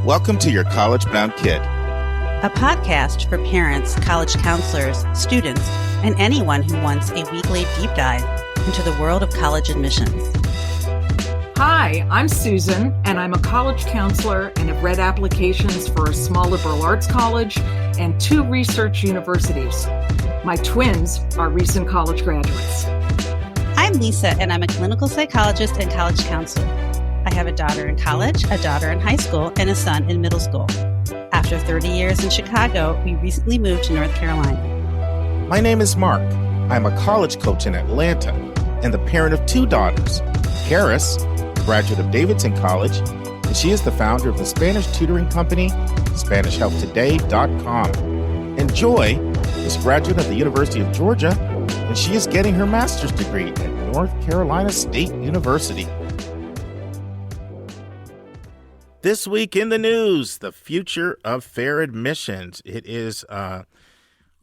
Welcome to Your College Bound Kid, a podcast for parents, college counselors, students, and anyone who wants a weekly deep dive into the world of college admissions. Hi, I'm Susan, and I'm a college counselor and have read applications for a small liberal arts college and 2 research universities. My twins are recent college graduates. I'm Lisa, and I'm a clinical psychologist and college counselor. I have a daughter in college, a daughter in high school, and a son in middle school. After 30 years in Chicago, we recently moved to North Carolina. My name is Mark. I'm a college coach in Atlanta and the parent of 2 daughters. Harris, graduate of Davidson College, and she is the founder of the Spanish tutoring company, SpanishHelpToday.com. And Joy is a graduate of the University of Georgia, and she is getting her master's degree at North Carolina State University. This week in the news, the future of fair admissions. It is an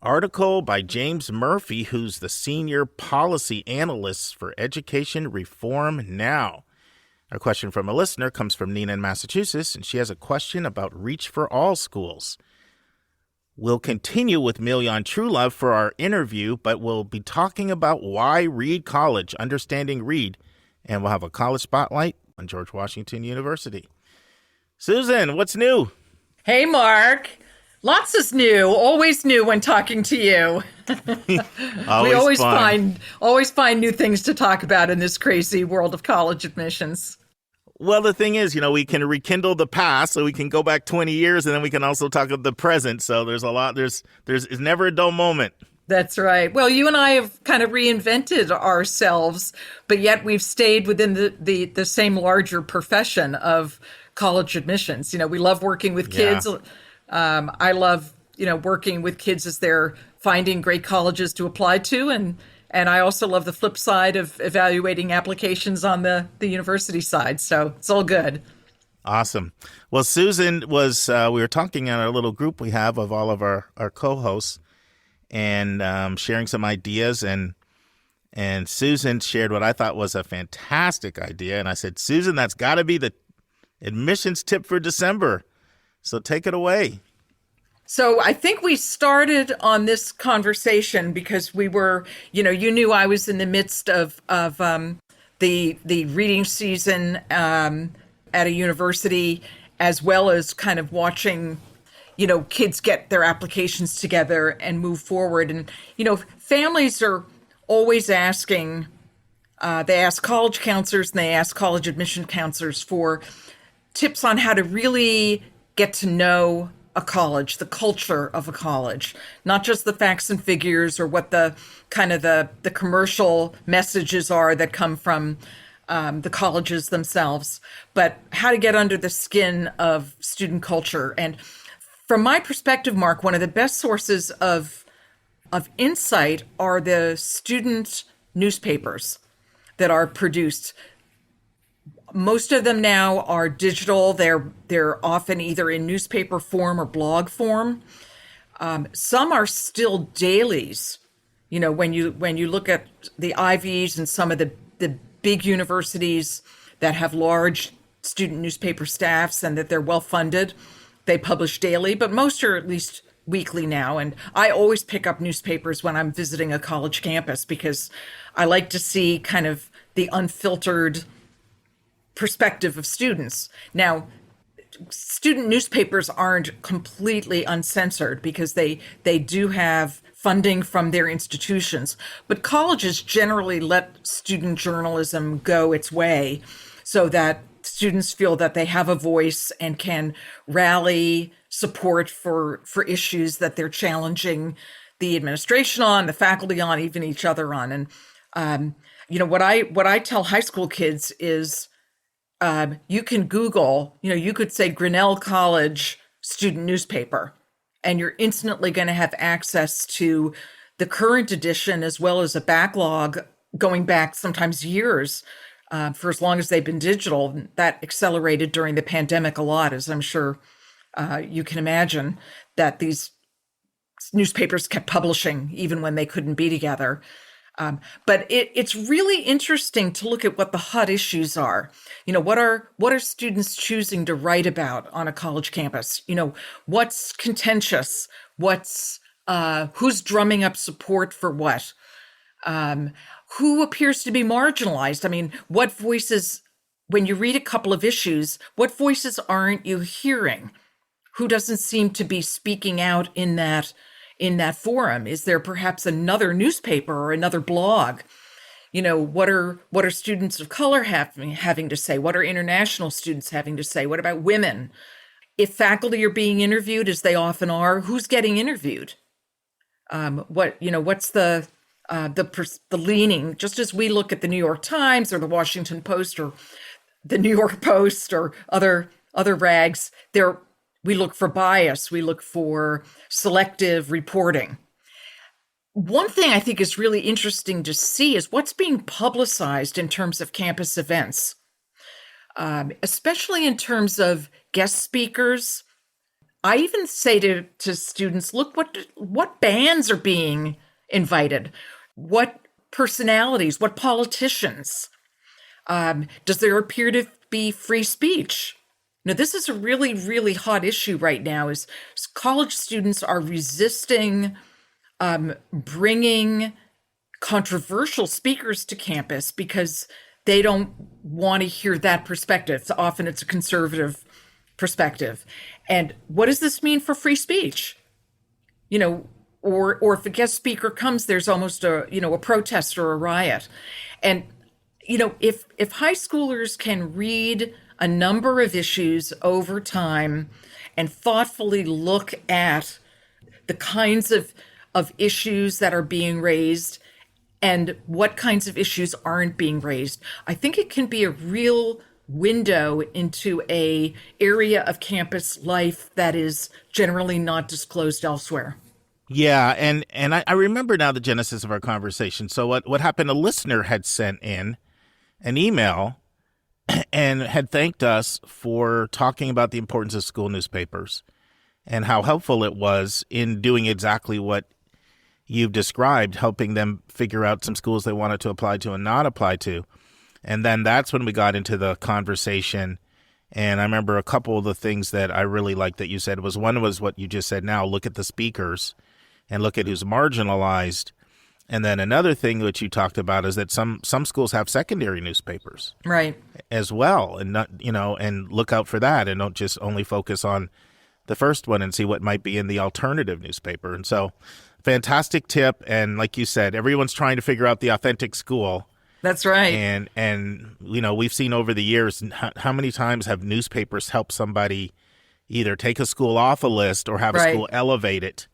article by James Murphy, who's the Senior Policy Analyst for Education Reform Now. A question from a listener comes from Nina in Massachusetts, and she has a question about Reach for All schools. We'll continue with Milyon Truelove for our interview, but we'll be talking about why Reed College, understanding Reed, and we'll have a college spotlight on George Washington University. Susan, what's new? Hey, Mark. Lots is new. Always new when talking to you. We always find new things to talk about in this crazy world of college admissions. Well, the thing is, we can rekindle the past, so we can go back 20 years, and then we can also talk about the present. So there's a lot. There's it's never a dull moment. That's right. Well, you and I have kind of reinvented ourselves, but yet we've stayed within the same larger profession of college admissions. We love working with kids. Yeah. I love, working with kids as they're finding great colleges to apply to. And I also love the flip side of evaluating applications on the university side. So it's all good. Awesome. Well, Susan was, we were talking in our little group we have of all of our co-hosts and sharing some ideas. And Susan shared what I thought was a fantastic idea. And I said, Susan, that's got to be the admissions tip for December. So take it away. So I think we started on this conversation because we were, you knew I was in the midst of the reading season at a university, as well as kind of watching, kids get their applications together and move forward. And, families are always asking, they ask college counselors and they ask college admission counselors for tips on how to really get to know a college, the culture of a college, not just the facts and figures or what the kind of the commercial messages are that come from the colleges themselves, but how to get under the skin of student culture. And from my perspective, Mark, one of the best sources of insight are the student newspapers that are produced. Most of them now are digital. They're often either in newspaper form or blog form. Some are still dailies. When you look at the ivies and some of the big universities that have large student newspaper staffs and that they're well funded, they publish daily, but most are at least weekly now. And I always pick up newspapers when I'm visiting a college campus because I like to see kind of the unfiltered perspective of students. Now, student newspapers aren't completely uncensored because they do have funding from their institutions, but colleges generally let student journalism go its way so that students feel that they have a voice and can rally support for issues that they're challenging the administration on, the faculty on, even each other on. And what I tell high school kids is, you can Google, you could say Grinnell College student newspaper, and you're instantly going to have access to the current edition as well as a backlog going back sometimes years for as long as they've been digital. That accelerated during the pandemic a lot, as I'm sure you can imagine, that these newspapers kept publishing even when they couldn't be together. But it's really interesting to look at what the hot issues are. What are students choosing to write about on a college campus? What's contentious? Who's drumming up support for what? Who appears to be marginalized? I mean, what voices, when you read a couple of issues, what voices aren't you hearing? Who doesn't seem to be speaking out in that forum? Is there perhaps another newspaper or another blog? What are students of color having to say? What are international students having to say? What about women? If faculty are being interviewed, as they often are, who's getting interviewed? What's the leaning? Just as we look at the New York Times or the Washington Post or the New York Post or other rags, we look for bias. We look for selective reporting. One thing I think is really interesting to see is what's being publicized in terms of campus events, especially in terms of guest speakers. I even say to students, look, what bands are being invited? What personalities, what politicians? Does there appear to be free speech? Now, this is a really, really hot issue right now, is college students are resisting bringing controversial speakers to campus because they don't want to hear that perspective. So often it's a conservative perspective. And what does this mean for free speech? Or if a guest speaker comes, there's almost a protest or a riot. And, if high schoolers can read a number of issues over time and thoughtfully look at the kinds of issues that are being raised and what kinds of issues aren't being raised, I think it can be a real window into a area of campus life that is generally not disclosed elsewhere. Yeah, and I remember now the genesis of our conversation. So what happened, a listener had sent in an email and had thanked us for talking about the importance of school newspapers and how helpful it was in doing exactly what you've described, helping them figure out some schools they wanted to apply to and not apply to. And then that's when we got into the conversation. And I remember a couple of the things that I really liked that you said was, one was what you just said now, look at the speakers and look at who's marginalized. And then another thing which you talked about is that some schools have secondary newspapers, right, as well, and not and look out for that, and don't just only focus on the first one and see what might be in the alternative newspaper. And so, fantastic tip. And like you said, everyone's trying to figure out the authentic school. That's right. And we've seen over the years how many times have newspapers helped somebody either take a school off a list or have a school elevate it.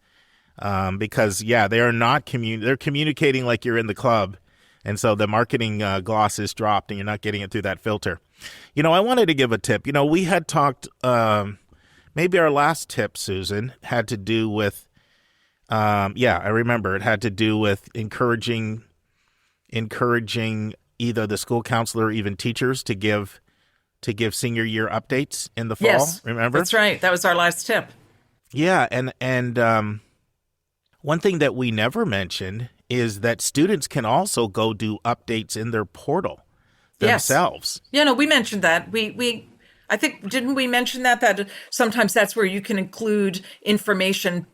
Because they are not they're communicating like you're in the club. And so the marketing gloss is dropped and you're not getting it through that filter. I wanted to give a tip. We had talked, maybe our last tip, Susan, had to do with, I remember it had to do with encouraging either the school counselor or even teachers to give senior year updates in the fall. Yes, remember? That's right. That was our last tip. Yeah. And one thing that we never mentioned is that students can also go do updates in their portal themselves. Yes. We mentioned that. I think, didn't we mention that sometimes that's where you can include information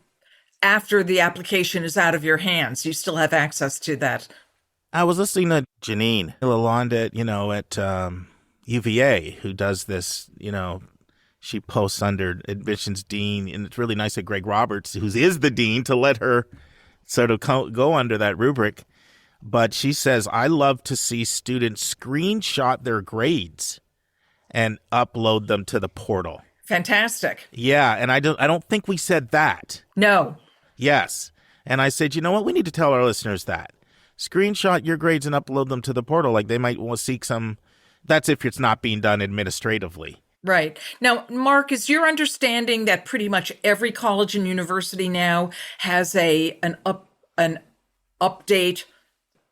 after the application is out of your hands. You still have access to that. I was listening to Janine Lalonde at UVA, who does this, she posts under admissions dean, and it's really nice that Greg Roberts, who is the dean, to let her sort of go under that rubric. But she says, I love to see students screenshot their grades and upload them to the portal. Fantastic. Yeah, and I don't think we said that. No. Yes. And I said, you know what? We need to tell our listeners that. Screenshot your grades and upload them to the portal. Like they might want to seek some. That's if it's not being done administratively. Right. Now, Mark, is your understanding that pretty much every college and university now has an update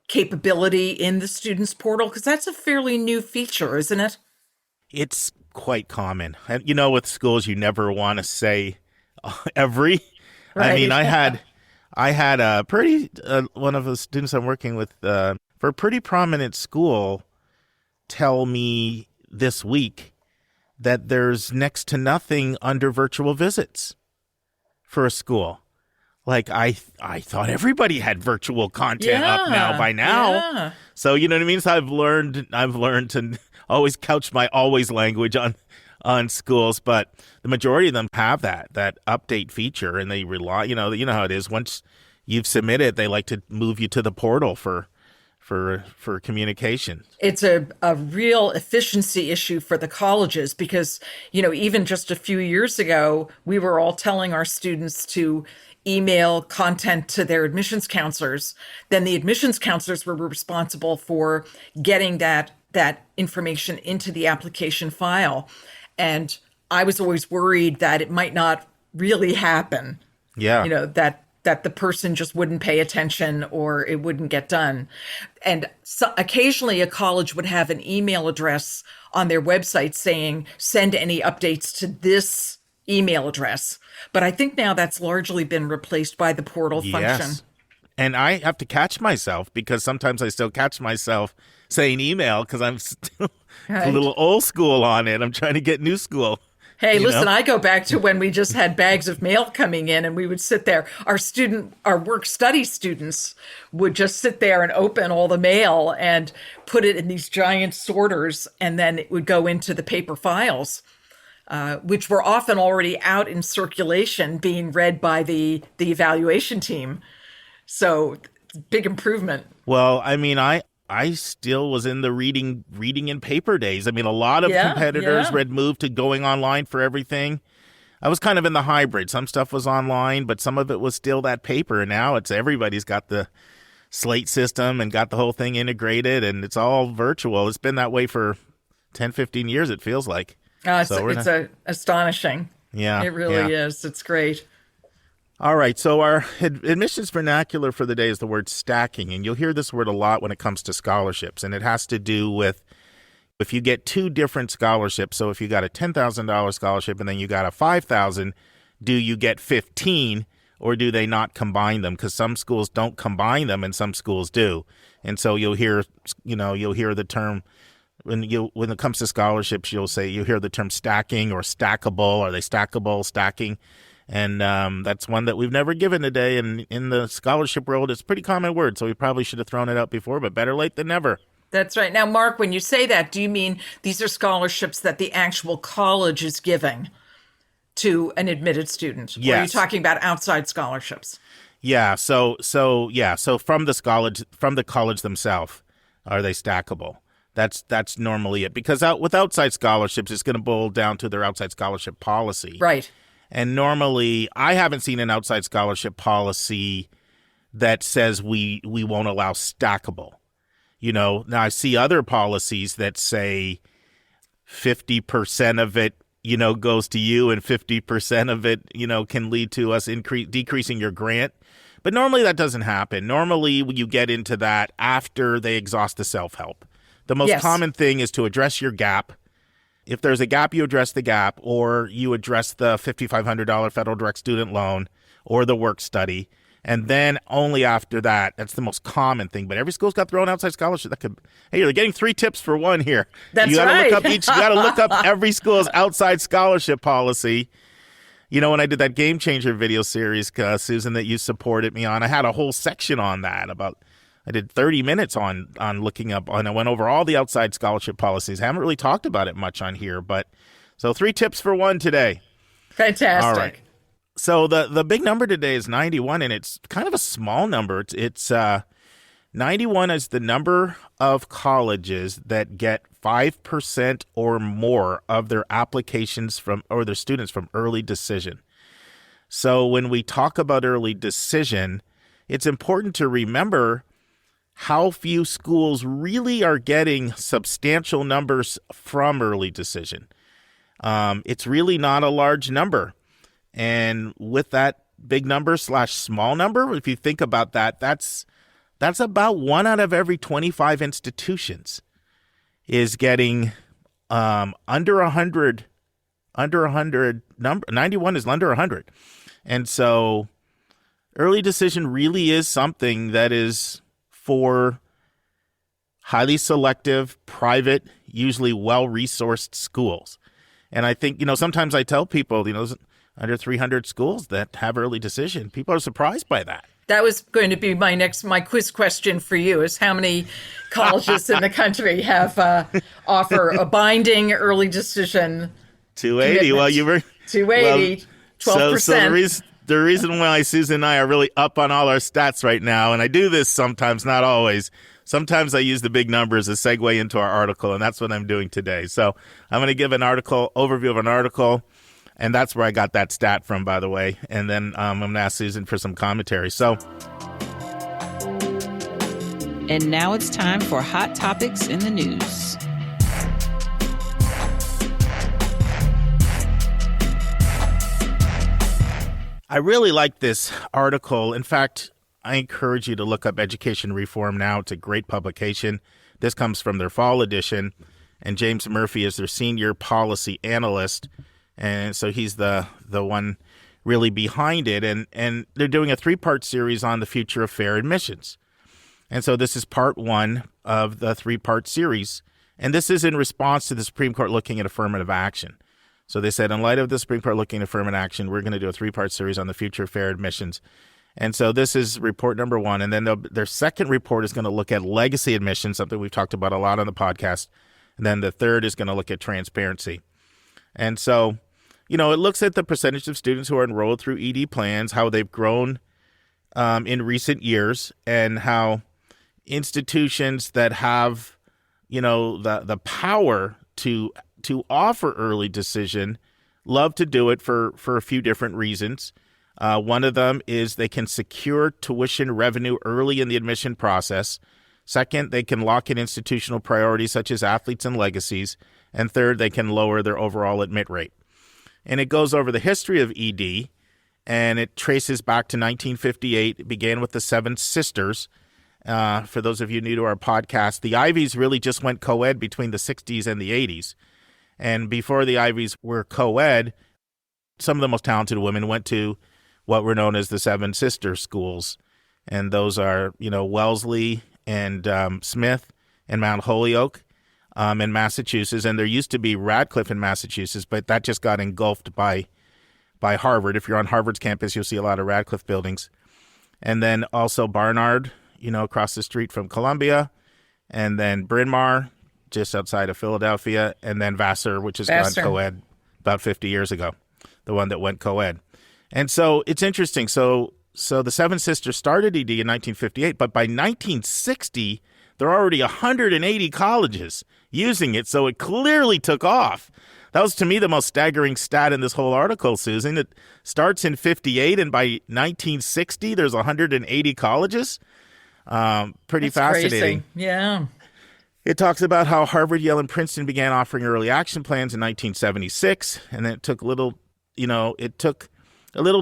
capability in the students portal? Because that's a fairly new feature, isn't it? It's quite common. With schools, you never want to say every. Right. I mean, I I had a pretty one of the students I'm working with for a pretty prominent school tell me this week that there's next to nothing under virtual visits for a school. Like I thought everybody had virtual content up now by now. Yeah. So you know what I mean? So I've learned to always couch my always language on schools, but the majority of them have that update feature, and they rely, you know how it is. Once you've submitted, they like to move you to the portal for communication. It's a real efficiency issue for the colleges because, even just a few years ago, we were all telling our students to email content to their admissions counselors. Then the admissions counselors were responsible for getting that information into the application file. And I was always worried that it might not really happen. Yeah. That the person just wouldn't pay attention or it wouldn't get done. And so occasionally a college would have an email address on their website saying, send any updates to this email address. But I think now that's largely been replaced by the portal function. And I have to catch myself because sometimes I still catch myself saying email because I'm still a little old school on it. I'm trying to get new school. Hey, listen, I go back to when we just had bags of mail coming in and we would sit there. Our work study students would just sit there and open all the mail and put it in these giant sorters, and then it would go into the paper files, which were often already out in circulation being read by the evaluation team. So big improvement. Well, I mean, I still was in the reading in paper days. I mean, a lot of competitors had moved to going online for everything. I was kind of in the hybrid. Some stuff was online, but some of it was still that paper. And now everybody's got the slate system and got the whole thing integrated, and it's all virtual. It's been that way for 10, 15 years, it feels like. It's astonishing. Yeah. It really is. It's great. All right, so our admissions vernacular for the day is the word stacking, and you'll hear this word a lot when it comes to scholarships, and it has to do with if you get two different scholarships. So if you got a $10,000 scholarship and then you got a $5,000, do you get 15, or do they not combine them? Because some schools don't combine them and some schools do, and so you'll hear the term when it comes to scholarships, you'll hear the term stacking or stackable. Are they stackable, stacking? And that's one that we've never given today. And in the scholarship world, it's a pretty common word. So we probably should have thrown it out before, but better late than never. That's right. Now, Mark, when you say that, do you mean these are scholarships that the actual college is giving to an admitted student? Yes. Or are you talking about outside scholarships? Yeah. So from the college themselves, are they stackable? That's normally it. Because with outside scholarships, it's going to boil down to their outside scholarship policy. Right. And normally, I haven't seen an outside scholarship policy that says we won't allow stackable. Now I see other policies that say 50% of it, goes to you, and 50% of it, can lead to us decreasing your grant. But normally that doesn't happen. Normally you get into that after they exhaust the self-help. The most common thing is to address your gap. If there's a gap, you address the gap, or you address the $5,500 federal direct student loan or the work study. And then only after that, that's the most common thing. But every school's got their own outside scholarship. Hey, you're getting 3 tips for 1 here. That's you gotta right. You got to look up every school's outside scholarship policy. When I did that Game Changer video series, Susan, that you supported me on, I had a whole section on that I did 30 minutes on looking up, and I went over all the outside scholarship policies. I haven't really talked about it much on here, but so 3 tips for 1 today. Fantastic. All right. So the big number today is 91, and it's kind of a small number. It's 91 is the number of colleges that get 5% or more of their applications or their students from early decision. So when we talk about early decision, it's important to remember how few schools really are getting substantial numbers from early decision. It's really not a large number. And with that big number / small number, if you think about that, that's about 1 out of every 25 institutions is getting under 100 number. 91 is under 100. And so early decision really is something that is for highly selective, private, usually well-resourced schools. And I think, sometimes I tell people, there's under 300 schools that have early decision. People are surprised by that. That was going to be my quiz question for you, is how many colleges in the country have offer a binding early decision 280. commitment? Well, you were 280, 12%. So the reason why Susan and I are really up on all our stats right now, and I do this sometimes, not always. Sometimes I use the big numbers as a segue into our article, and that's what I'm doing today. So I'm going to give an overview of an article, and that's where I got that stat from, by the way. And then I'm going to ask Susan for some commentary. So, and now it's time for Hot Topics in the News. I really like this article. In fact, I encourage you to look up Education Reform Now. It's a great publication. This comes from their fall edition, and James Murphy is their Senior Policy Analyst. And so he's the one really behind it. And they're doing a 3-part series on the future of fair admissions. And so this is part 1 of the 3-part series. And this is in response to the Supreme Court looking at affirmative action. So they said, in light of the Supreme Court looking at affirmative action, we're going to do a 3-part series on the future of fair admissions. And so this is report number 1. And then their second report is going to look at legacy admissions, something we've talked about a lot on the podcast. And then the third is going to look at transparency. And so, it looks at the percentage of students who are enrolled through ED plans, how they've grown in recent years, and how institutions that have, the power to offer early decision love to do it for a few different reasons. One of them is they can secure tuition revenue early in the admission process. Second, they can lock in institutional priorities such as athletes and legacies. And third, they can lower their overall admit rate. And it goes over the history of ED, and it traces back to 1958. It began with the Seven Sisters. For those of you new to our podcast, the Ivies really just went co-ed between the 60s and the 80s. And before the Ivies were co-ed, some of the most talented women went to what were known as the Seven Sisters schools. And those are, Wellesley and Smith and Mount Holyoke in Massachusetts. And there used to be Radcliffe in Massachusetts, but that just got engulfed by Harvard. If you're on Harvard's campus, you'll see a lot of Radcliffe buildings. And then also Barnard, across the street from Columbia. And then Bryn Mawr, just outside of Philadelphia. And then Vassar, which has gone co-ed about 50 years ago, the one that went co-ed. And so it's interesting. So the Seven Sisters started ED in 1958, but by 1960, there are already 180 colleges using it. So it clearly took off. That was, to me, the most staggering stat in this whole article, Susan. It starts in 58, and by 1960, there's 180 colleges. Pretty That's fascinating. Crazy. Yeah. It talks about how Harvard, Yale, and Princeton began offering early action plans in 1976, and then it took a little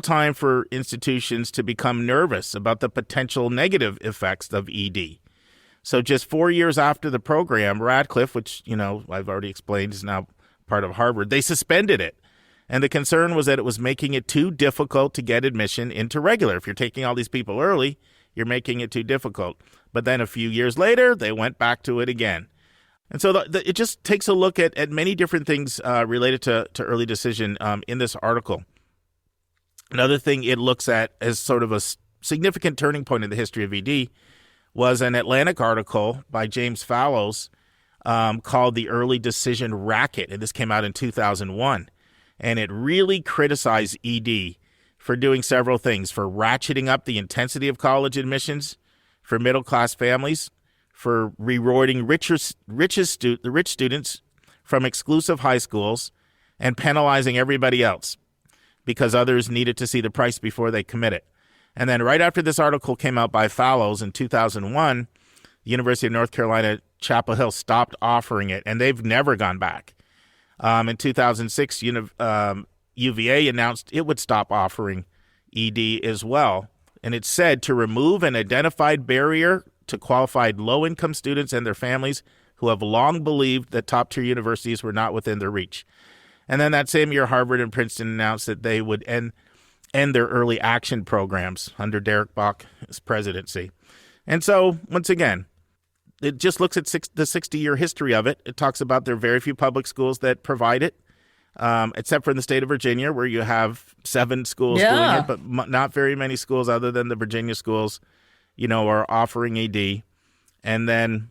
time for institutions to become nervous about the potential negative effects of ED. So just 4 years after the program, Radcliffe, which, I've already explained is now part of Harvard, they suspended it. And the concern was that it was making it too difficult to get admission into regular. If you're taking all these people early, you're making it too difficult. But then a few years later, they went back to it again. And so it just takes a look at many different things related to early decision in this article. Another thing it looks at as sort of a significant turning point in the history of ED was an Atlantic article by James Fallows called The Early Decision Racket. And this came out in 2001. And it really criticized ED for doing several things: for ratcheting up the intensity of college admissions for middle-class families, for rewarding the rich students from exclusive high schools, and penalizing everybody else because others needed to see the price before they committed. And then right after this article came out by Fallows in 2001, the University of North Carolina, Chapel Hill stopped offering it, and they've never gone back. In 2006, UVA announced it would stop offering ED as well. And it said to remove an identified barrier to qualified low-income students and their families who have long believed that top-tier universities were not within their reach. And then that same year, Harvard and Princeton announced that they would end and their early action programs under Derek Bach's presidency. And so, once again, it just looks at the 60-year history of it. It talks about there are very few public schools that provide it, except for in the state of Virginia, where you have 7 schools doing it, but not very many schools other than the Virginia schools, are offering ED. And then,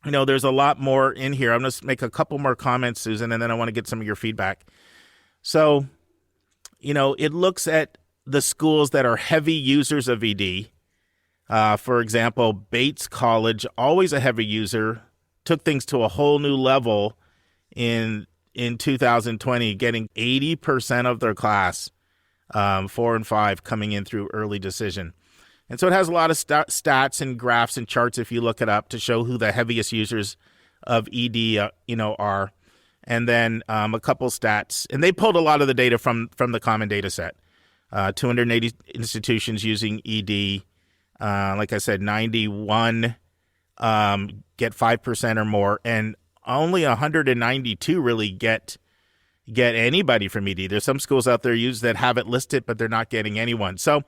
there's a lot more in here. I'm going to make a couple more comments, Susan, and then I want to get some of your feedback. So, it looks at the schools that are heavy users of ED. For example, Bates College, always a heavy user, took things to a whole new level in 2020, getting 80% of their class, 4 and 5, coming in through early decision. And so it has a lot of stats and graphs and charts, if you look it up, to show who the heaviest users of ED, are. And then a couple stats. And they pulled a lot of the data from the common data set. 280 institutions using ED. Like I said, 91 get 5% or more, and only 192 really get anybody from ED. There's some schools out there that have it listed, but they're not getting anyone. So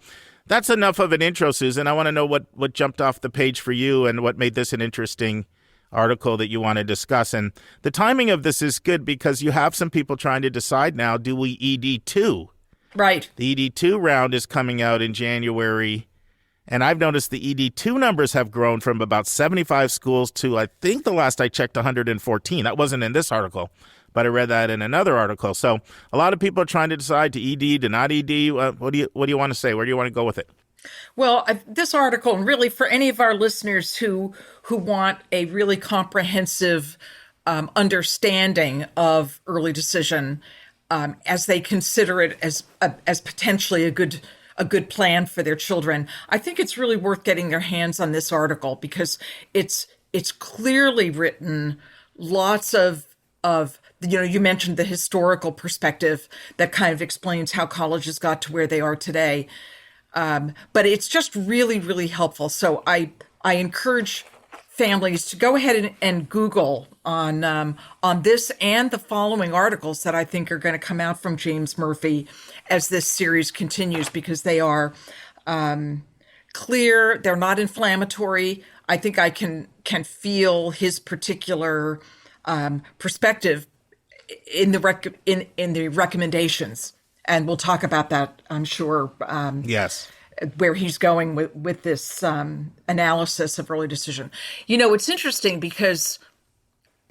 that's enough of an intro, Susan. I want to know what jumped off the page for you and what made this an interesting article that you want to discuss. And the timing of this is good because you have some people trying to decide now, do we ED2? Right. The ED2 round is coming out in January. And I've noticed the ED2 numbers have grown from about 75 schools to, I think the last I checked, 114. That wasn't in this article, but I read that in another article. So a lot of people are trying to decide to ED, to not ED. What do you want to say? Where do you want to go with it? Well, this article, and really for any of our listeners who want a really comprehensive understanding of early decision, as they consider it as potentially a good plan for their children, I think it's really worth getting their hands on this article because it's clearly written. Lots of you mentioned the historical perspective that kind of explains how colleges got to where they are today. But it's just really, really helpful. So I encourage families to go ahead and Google on this and the following articles that I think are going to come out from James Murphy as this series continues, because they are clear. They're not inflammatory. I think I can feel his particular perspective in the recommendations. And we'll talk about that, I'm sure. Yes. Where he's going with this analysis of early decision. It's interesting because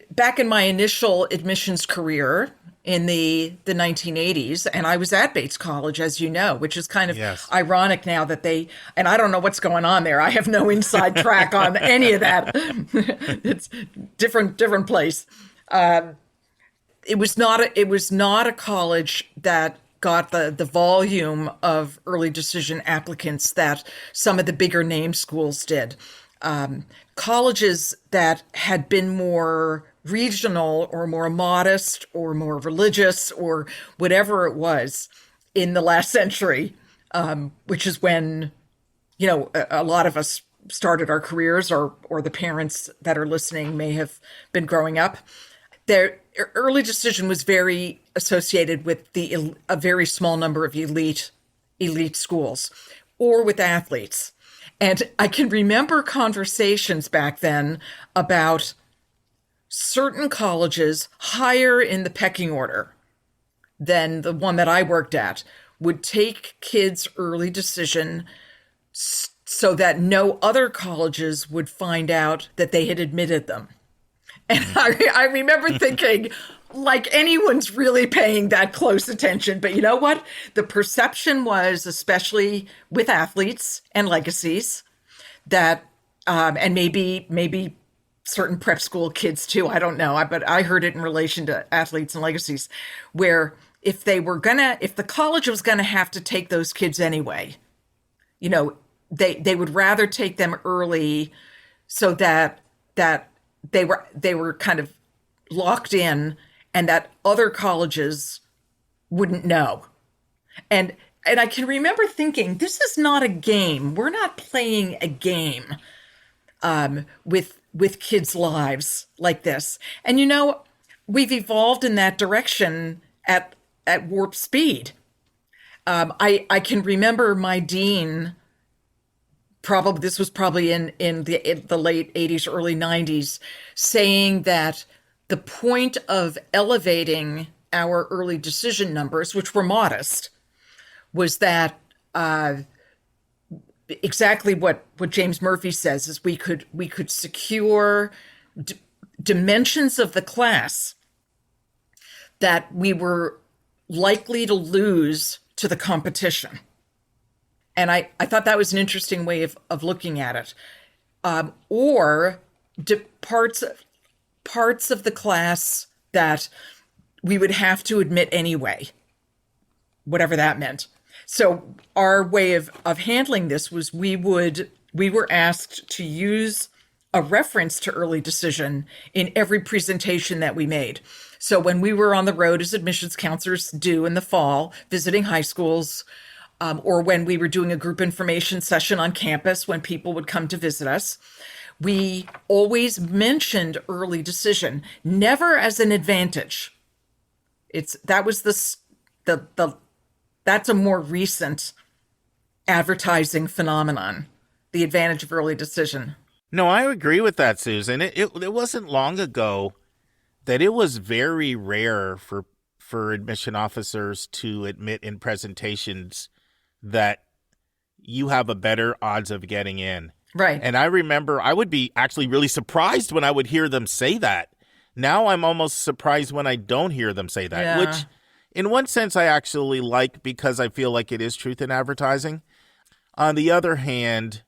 back in my initial admissions career in the 1980s, and I was at Bates College, as you know, which is kind of ironic now that and I don't know what's going on there. I have no inside track on any of that. It's different place. It was not a college that got the volume of early decision applicants that some of the bigger name schools did. Colleges that had been more regional or more modest or more religious or whatever it was in the last century, which is when, a lot of us started our careers, or the parents that are listening may have been growing up. Their early decision was very associated with a very small number of elite schools or with athletes. And I can remember conversations back then about certain colleges higher in the pecking order than the one that I worked at would take kids' early decision so that no other colleges would find out that they had admitted them. And I remember thinking, like, anyone's really paying that close attention. But you know what? The perception was, especially with athletes and legacies, that, and maybe certain prep school kids too, I don't know, but I heard it in relation to athletes and legacies, where if the college was gonna have to take those kids anyway, they would rather take them early so that they were kind of locked in and that other colleges wouldn't know. And I can remember thinking, this is not a game. We're not playing a game with kids' lives like this. And we've evolved in that direction at warp speed. I can remember my dean, this was probably in the late 80s, early 90s, saying that the point of elevating our early decision numbers, which were modest, was that exactly what James Murphy says is we could secure dimensions of the class that we were likely to lose to the competition. And I thought that was an interesting way of looking at it. Or parts of the class that we would have to admit anyway, whatever that meant. So our way of handling this was we were asked to use a reference to early decision in every presentation that we made. So when we were on the road, as admissions counselors do in the fall, visiting high schools, or when we were doing a group information session on campus when people would come to visit us, we always mentioned early decision, never as an advantage. That's a more recent advertising phenomenon, the advantage of early decision. No, I agree with that, Susan. It wasn't long ago that it was very rare for admission officers to admit in presentations that you have a better odds of getting in. Right. And I remember I would be actually really surprised when I would hear them say that. Now I'm almost surprised when I don't hear them say that, Yeah. which in one sense I actually like because I feel like it is truth in advertising. On the other hand,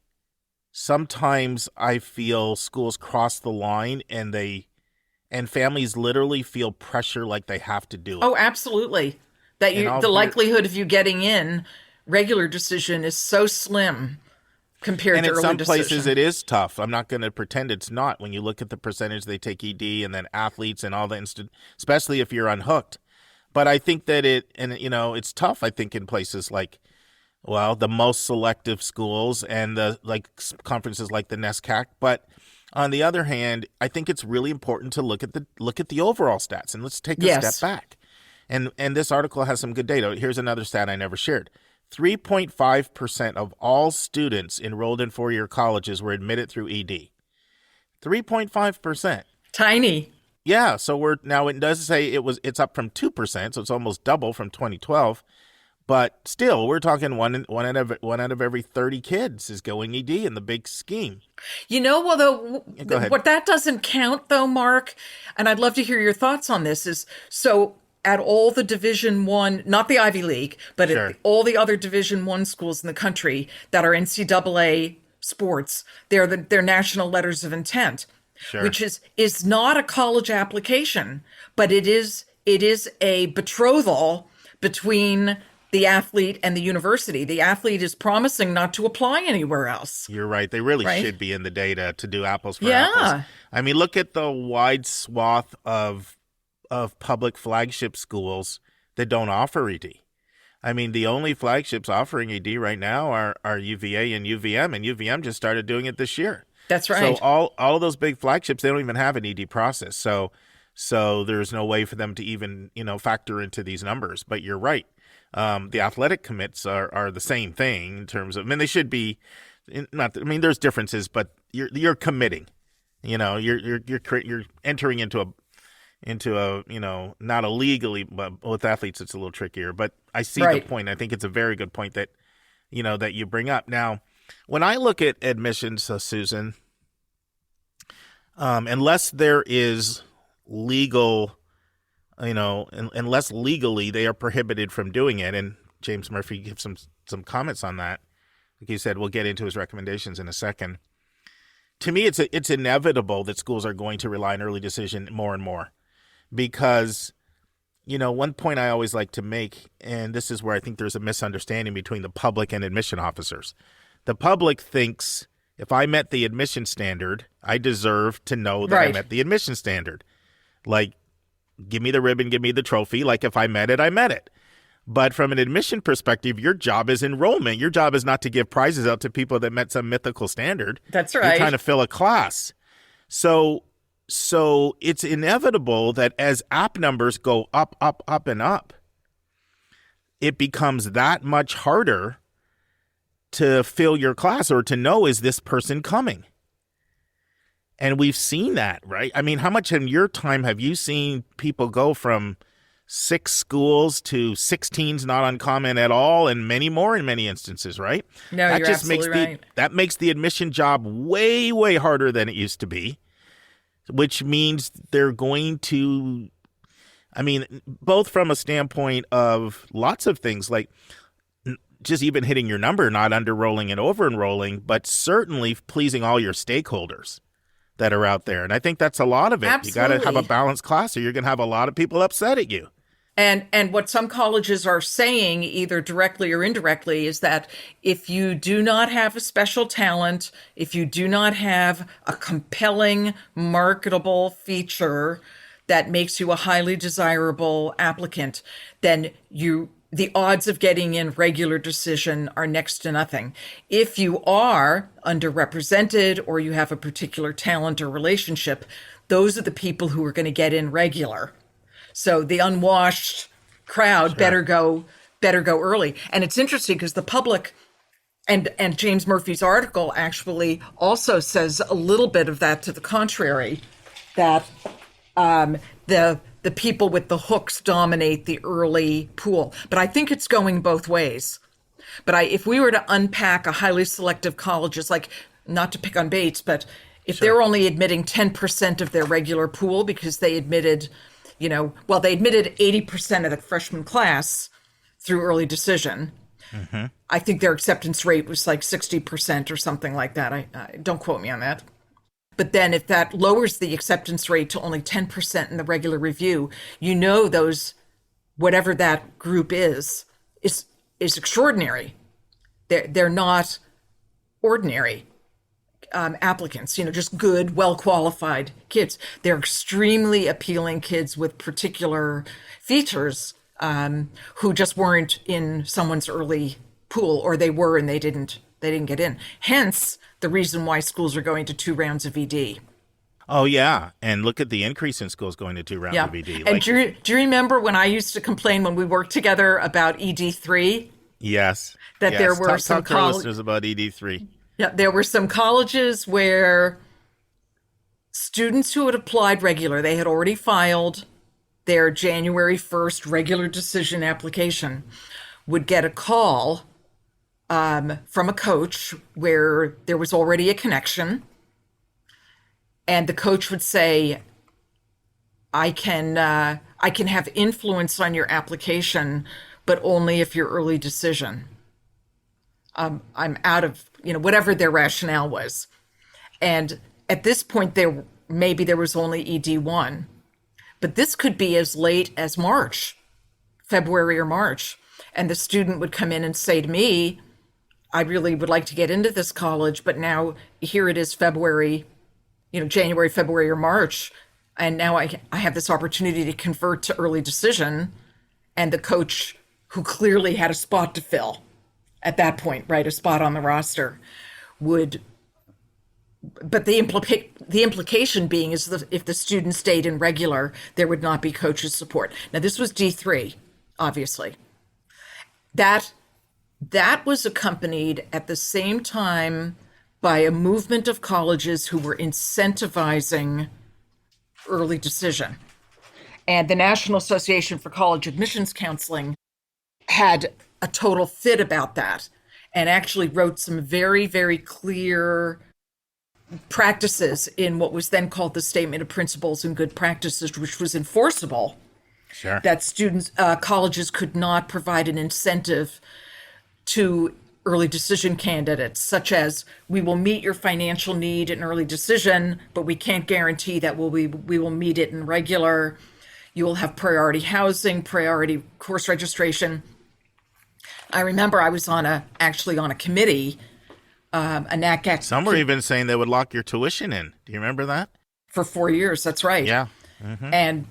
sometimes I feel schools cross the line and families literally feel pressure like they have to do it. Oh, absolutely. The likelihood of you getting in regular decision is so slim compared to early decision. And in some places it is tough. I'm not going to pretend it's not. When you look at the percentage they take ED and then athletes and all the especially if you're unhooked. But I think that it's tough, I think, in places like, well, the most selective schools and the conferences like the NESCAC. But on the other hand, I think it's really important to look at the overall stats, and let's take a step back. And this article has some good data. Here's another stat I never shared. 3.5% of all students enrolled in four-year colleges were admitted through ED. 3.5%. Tiny. Yeah, so it does say it's up from 2%, so it's almost double from 2012. But still, we're talking one out of every 30 kids is going ED in the big scheme. What that doesn't count, though, Mark, and I'd love to hear your thoughts on this, is so at all the Division I, not the Ivy League, but Sure. at all the other Division I schools in the country that are NCAA sports, they're their national letters of intent, Sure. which is not a college application, but it is a betrothal between the athlete and the university. The athlete is promising not to apply anywhere else. You're right. They really Right? should be in the data to do apples for Yeah. apples. I mean, look at the wide swath of public flagship schools that don't offer ED. I mean, the only flagships offering ED right now are UVA and UVM, and UVM just started doing it this year. That's right. So all of those big flagships, they don't even have an ED process. So there's no way for them to even, factor into these numbers. But you're right. The athletic commits are the same thing in terms of, they should be there's differences, but you're committing, you're entering into a, not illegally, but with athletes, it's a little trickier, but I see Right. the point. I think it's a very good point that you bring up. Now, when I look at admissions, Susan, unless there is legal, unless legally they are prohibited from doing it, and James Murphy gives some comments on that. Like he said, we'll get into his recommendations in a second. To me, it's inevitable that schools are going to rely on early decision more and more because, one point I always like to make, and this is where I think there's a misunderstanding between the public and admission officers. The public thinks if I met the admission standard, I deserve to know that I Right. met the admission standard. Like, give me the ribbon, give me the trophy. Like, if I met it, I met it. But from an admission perspective, your job is enrollment. Your job is not to give prizes out to people that met some mythical standard. That's You're right. trying to fill a class. So it's inevitable that as app numbers go up, and up, it becomes that much harder to fill your class or to know, is this person coming? And we've seen that, right? I mean, how much in your time have you seen people go from 6 schools to 16's not uncommon at all, and many more in many instances, right? No, that you're just absolutely right. That makes the admission job way, way harder than it used to be, which means they're going to, I mean, both from a standpoint of lots of things, like just even hitting your number, not under-enrolling and over-enrolling, but certainly pleasing all your stakeholders that are out there. And I think that's a lot of it. Absolutely. You got to have a balanced class or you're going to have a lot of people upset at you. And what some colleges are saying, either directly or indirectly, is that if you do not have a special talent, if you do not have a compelling, marketable feature that makes you a highly desirable applicant, then the odds of getting in regular decision are next to nothing. If you are underrepresented or you have a particular talent or relationship, those are the people who are going to get in regular. So the unwashed crowd better go early. And it's interesting because the public and James Murphy's article actually also says a little bit of that to the contrary, that the people with the hooks dominate the early pool. But I think it's going both ways. But if we were to unpack a highly selective colleges, like, not to pick on Bates, but if they're only admitting 10% of their regular pool because they admitted, they admitted 80% of the freshman class through early decision. Mm-hmm. I think their acceptance rate was like 60% or something like that. I don't quote me on that. But then if that lowers the acceptance rate to only 10% in the regular review, those, whatever that group is extraordinary. They're not ordinary applicants, just good, well-qualified kids. They're extremely appealing kids with particular features who just weren't in someone's early pool, or they were and they didn't get in. Hence, the reason why schools are going to 2 rounds of ED. Oh, yeah. And look at the increase in schools going to 2 rounds of ED. And do you remember when I used to complain when we worked together about ED3? Yes. That there were some talk to our listeners about ED3. Yeah, there were some colleges where students who had applied regular, they had already filed their January 1st regular decision application, would get a call from a coach where there was already a connection. And the coach would say, I can have influence on your application, but only if you're early decision. I'm out of, whatever their rationale was. And at this point, there was only ED1. But this could be as late as February or March. And the student would come in and say to me, I really would like to get into this college, but now here it is January, February, or March. And now I have this opportunity to convert to early decision. And the coach, who clearly had a spot to fill at that point, right, a spot on the roster, but the implication being is that if the student stayed in regular, there would not be coaches' support. Now, this was D3, obviously. That was accompanied at the same time by a movement of colleges who were incentivizing early decision. And the National Association for College Admissions Counseling had a total fit about that and actually wrote some very, very clear practices in what was then called the Statement of Principles and Good Practices, which was enforceable. Sure. That colleges could not provide an incentive to early decision candidates, such as, we will meet your financial need in early decision, but we can't guarantee that we will meet it in regular. You will have priority housing, priority course registration. I remember I was actually on a committee, a NACAC. Some were even saying they would lock your tuition in. Do you remember that? For 4 years, that's right. Yeah. Mm-hmm. And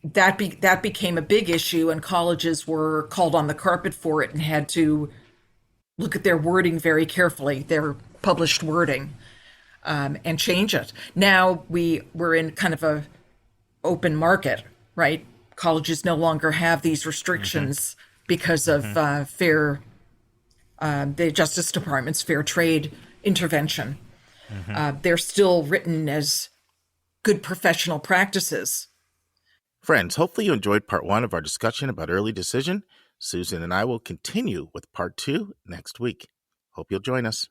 that became a big issue, and colleges were called on the carpet for it and had to look at their wording very carefully, their published wording, and change it. Now we're in kind of a open market, right? Colleges no longer have these restrictions because of the Justice Department's fair trade intervention. They're still written as good professional practices. Friends, hopefully you enjoyed part 1 of our discussion about early decision. Susan and I will continue with part 2 next week. Hope you'll join us.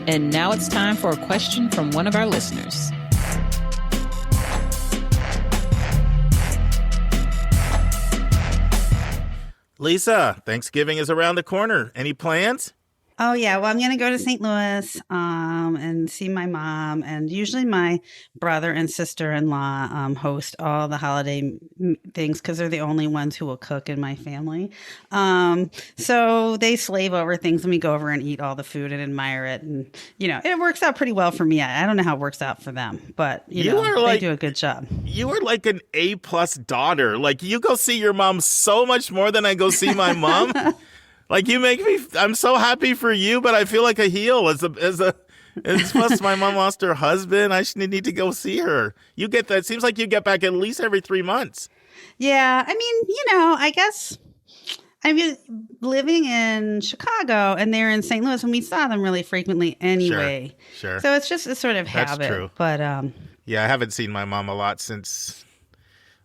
And now it's time for a question from one of our listeners. Lisa, Thanksgiving is around the corner. Any plans? Oh, yeah. Well, I'm going to go to St. Louis and see my mom. And usually my brother and sister-in-law host all the holiday things because they're the only ones who will cook in my family. So they slave over things and we go over and eat all the food and admire it. And, it works out pretty well for me. I don't know how it works out for them, but, they do a good job. You are like an A-plus daughter. Like, you go see your mom so much more than I go see my mom. Like, you make me, I'm so happy for you, but I feel like a heel plus my mom lost her husband. I need to go see her. You get that. It seems like you get back at least every 3 months. Yeah. I mean, I guess living in Chicago and they're in St. Louis and we saw them really frequently anyway. Sure. So it's just a sort of habit. That's true. But, yeah, I haven't seen my mom a lot since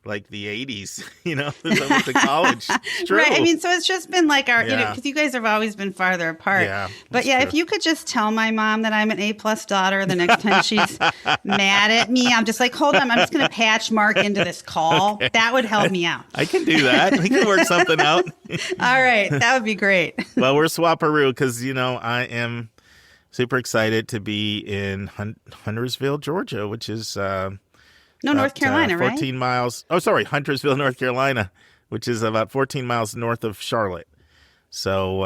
like the 80s, since I went to college. It's true. Right. I mean, so it's just been like our, because you guys have always been farther apart. Yeah. But yeah, if you could just tell my mom that I'm an A-plus daughter the next time she's mad at me, I'm just like, hold on, I'm just going to patch Mark into this call. Okay. That would help me out. I can do that. We can work something out. All right. That would be great. Well, we're swapperoo because, I am super excited to be in Huntersville, Georgia, which is... North Carolina, 14 miles. Oh, sorry, Huntersville, North Carolina, which is about 14 miles north of Charlotte. So,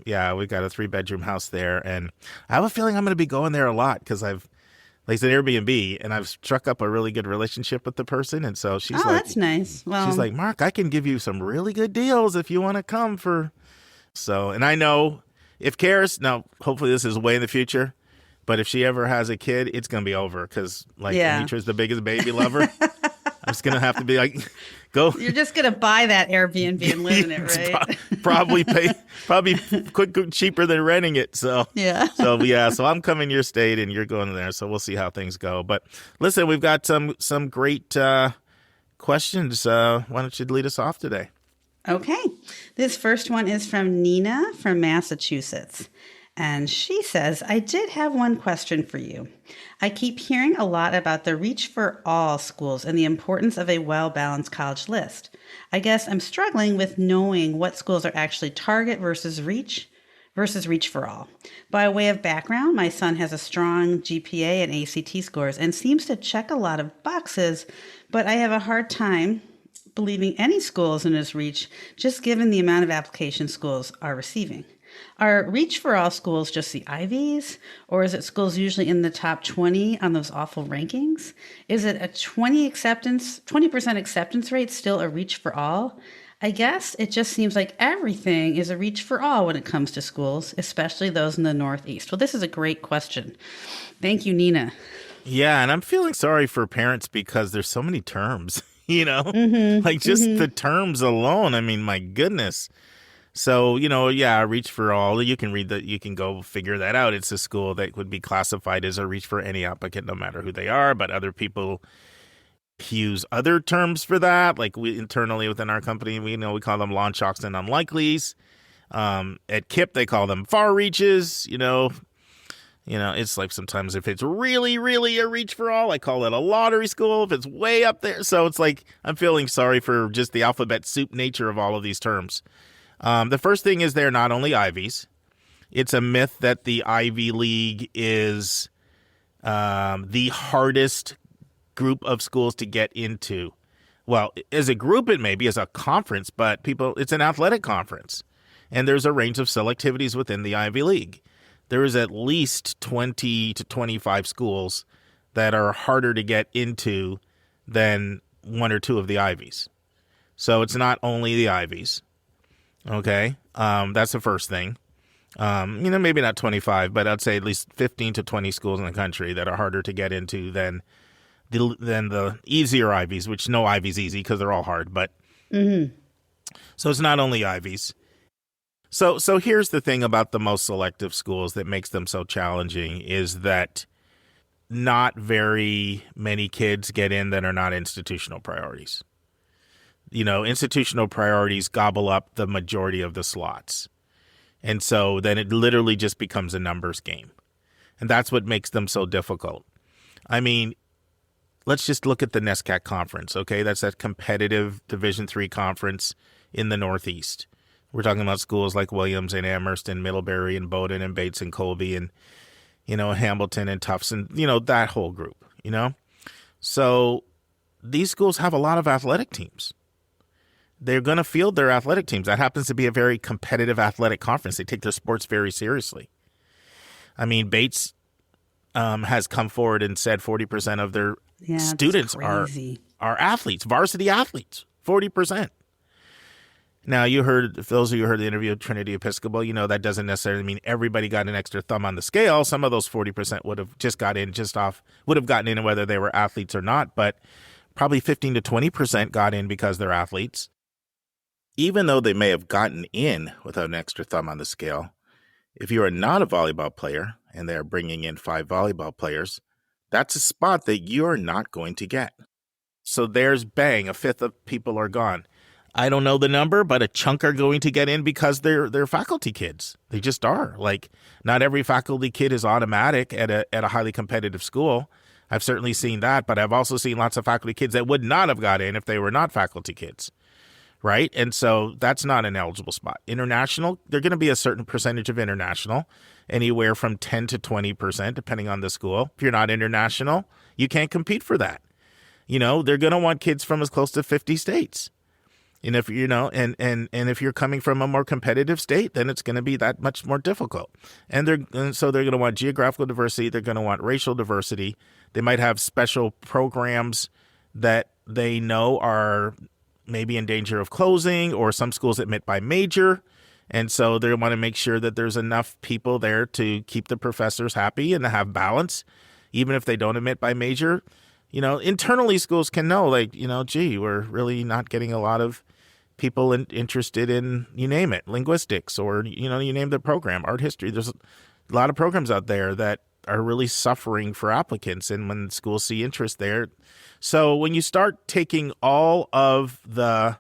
we've got a 3-bedroom house there. And I have a feeling I'm going to be going there a lot because it's an Airbnb and I've struck up a really good relationship with the person. And so she's that's nice. Well, she's like, Mark, I can give you some really good deals if you want to come and I know if Karis, now hopefully this is way in the future, but if she ever has a kid, it's going to be over because, Anitra's the biggest baby lover. I'm just going to have to be like, go. You're just going to buy that Airbnb and live in it, right? Probably quick cheaper than renting it. So, yeah. So I'm coming to your state and you're going there. So we'll see how things go. But listen, we've got some great questions. Why don't you lead us off today? Okay. This first one is from Nina from Massachusetts. And she says, I did have one question for you. I keep hearing a lot about the Reach for All schools and the importance of a well-balanced college list. I guess I'm struggling with knowing what schools are actually Target versus Reach for All. By way of background, my son has a strong GPA and ACT scores and seems to check a lot of boxes, but I have a hard time believing any schools in his reach, just given the amount of applications schools are receiving. Are Reach for All schools just the ivies, or is it schools usually in the top 20 on those awful rankings? Is it a 20% acceptance rate still a Reach for All? I guess it just seems like everything is a Reach for All when it comes to schools, especially those in the Northeast. Well, this is a great question. Thank you, Nina. Yeah, and I'm feeling sorry for parents because there's so many terms, the terms alone. I mean, my goodness. So, Reach for All, you can read that, you can go figure that out. It's a school that would be classified as a Reach for any applicant, no matter who they are, but other people use other terms for that. Like we internally within our company, we call them launch shocks and unlikelies. At KIPP, they call them far reaches, it's like sometimes if it's really, really a Reach for All, I call it a lottery school if it's way up there. So it's like I'm feeling sorry for just the alphabet soup nature of all of these terms. The first thing is they're not only ivies. It's a myth that the Ivy League is the hardest group of schools to get into. Well, as a group, it may be as a conference, but it's an athletic conference. And there's a range of selectivities within the Ivy League. There is at least 20 to 25 schools that are harder to get into than one or two of the ivies. So it's not only the ivies. Okay, that's the first thing. Maybe not 25, but I'd say at least 15 to 20 schools in the country that are harder to get into than the easier ivies, which no ivy's easy because they're all hard. But Mm-hmm. So it's not only ivies. So here's the thing about the most selective schools that makes them so challenging is that not very many kids get in that are not institutional priorities. Institutional priorities gobble up the majority of the slots. And so then it literally just becomes a numbers game. And that's what makes them so difficult. I mean, let's just look at the NESCAC conference, okay? That's that competitive Division III conference in the Northeast. We're talking about schools like Williams and Amherst and Middlebury and Bowdoin and Bates and Colby and, Hamilton and Tufts and, that whole group, So these schools have a lot of athletic teams. They're going to field their athletic teams. That happens to be a very competitive athletic conference. They take their sports very seriously. I mean, Bates has come forward and said 40% of their students are athletes, varsity athletes, 40%. Now, those of you who heard the interview with Trinity Episcopal, that doesn't necessarily mean everybody got an extra thumb on the scale. Some of those 40% would have gotten in whether they were athletes or not, but probably 15 to 20% got in because they're athletes. Even though they may have gotten in without an extra thumb on the scale, if you are not a volleyball player and they're bringing in 5 volleyball players, that's a spot that you're not going to get. So there's bang, a fifth of people are gone. I don't know the number, but a chunk are going to get in because they're faculty kids. They just are. Like, not every faculty kid is automatic at a highly competitive school. I've certainly seen that, but I've also seen lots of faculty kids that would not have got in if they were not faculty kids, right? And so that's not an eligible spot. International, they're going to be a certain percentage of international, anywhere from 10 to 20%, depending on the school. If you're not international, you can't compete for that. They're going to want kids from as close to 50 states. And if and if you're coming from a more competitive state, then it's going to be that much more difficult. And so they're going to want geographical diversity. They're going to want racial diversity. They might have special programs that they know are maybe in danger of closing, or some schools admit by major. And so they want to make sure that there's enough people there to keep the professors happy and to have balance, even if they don't admit by major. Internally schools can know, we're really not getting a lot of people interested in, you name it, linguistics, or, you name the program, art history. There's a lot of programs out there that are really suffering for applicants, and when schools see interest there. So when you start taking all of the,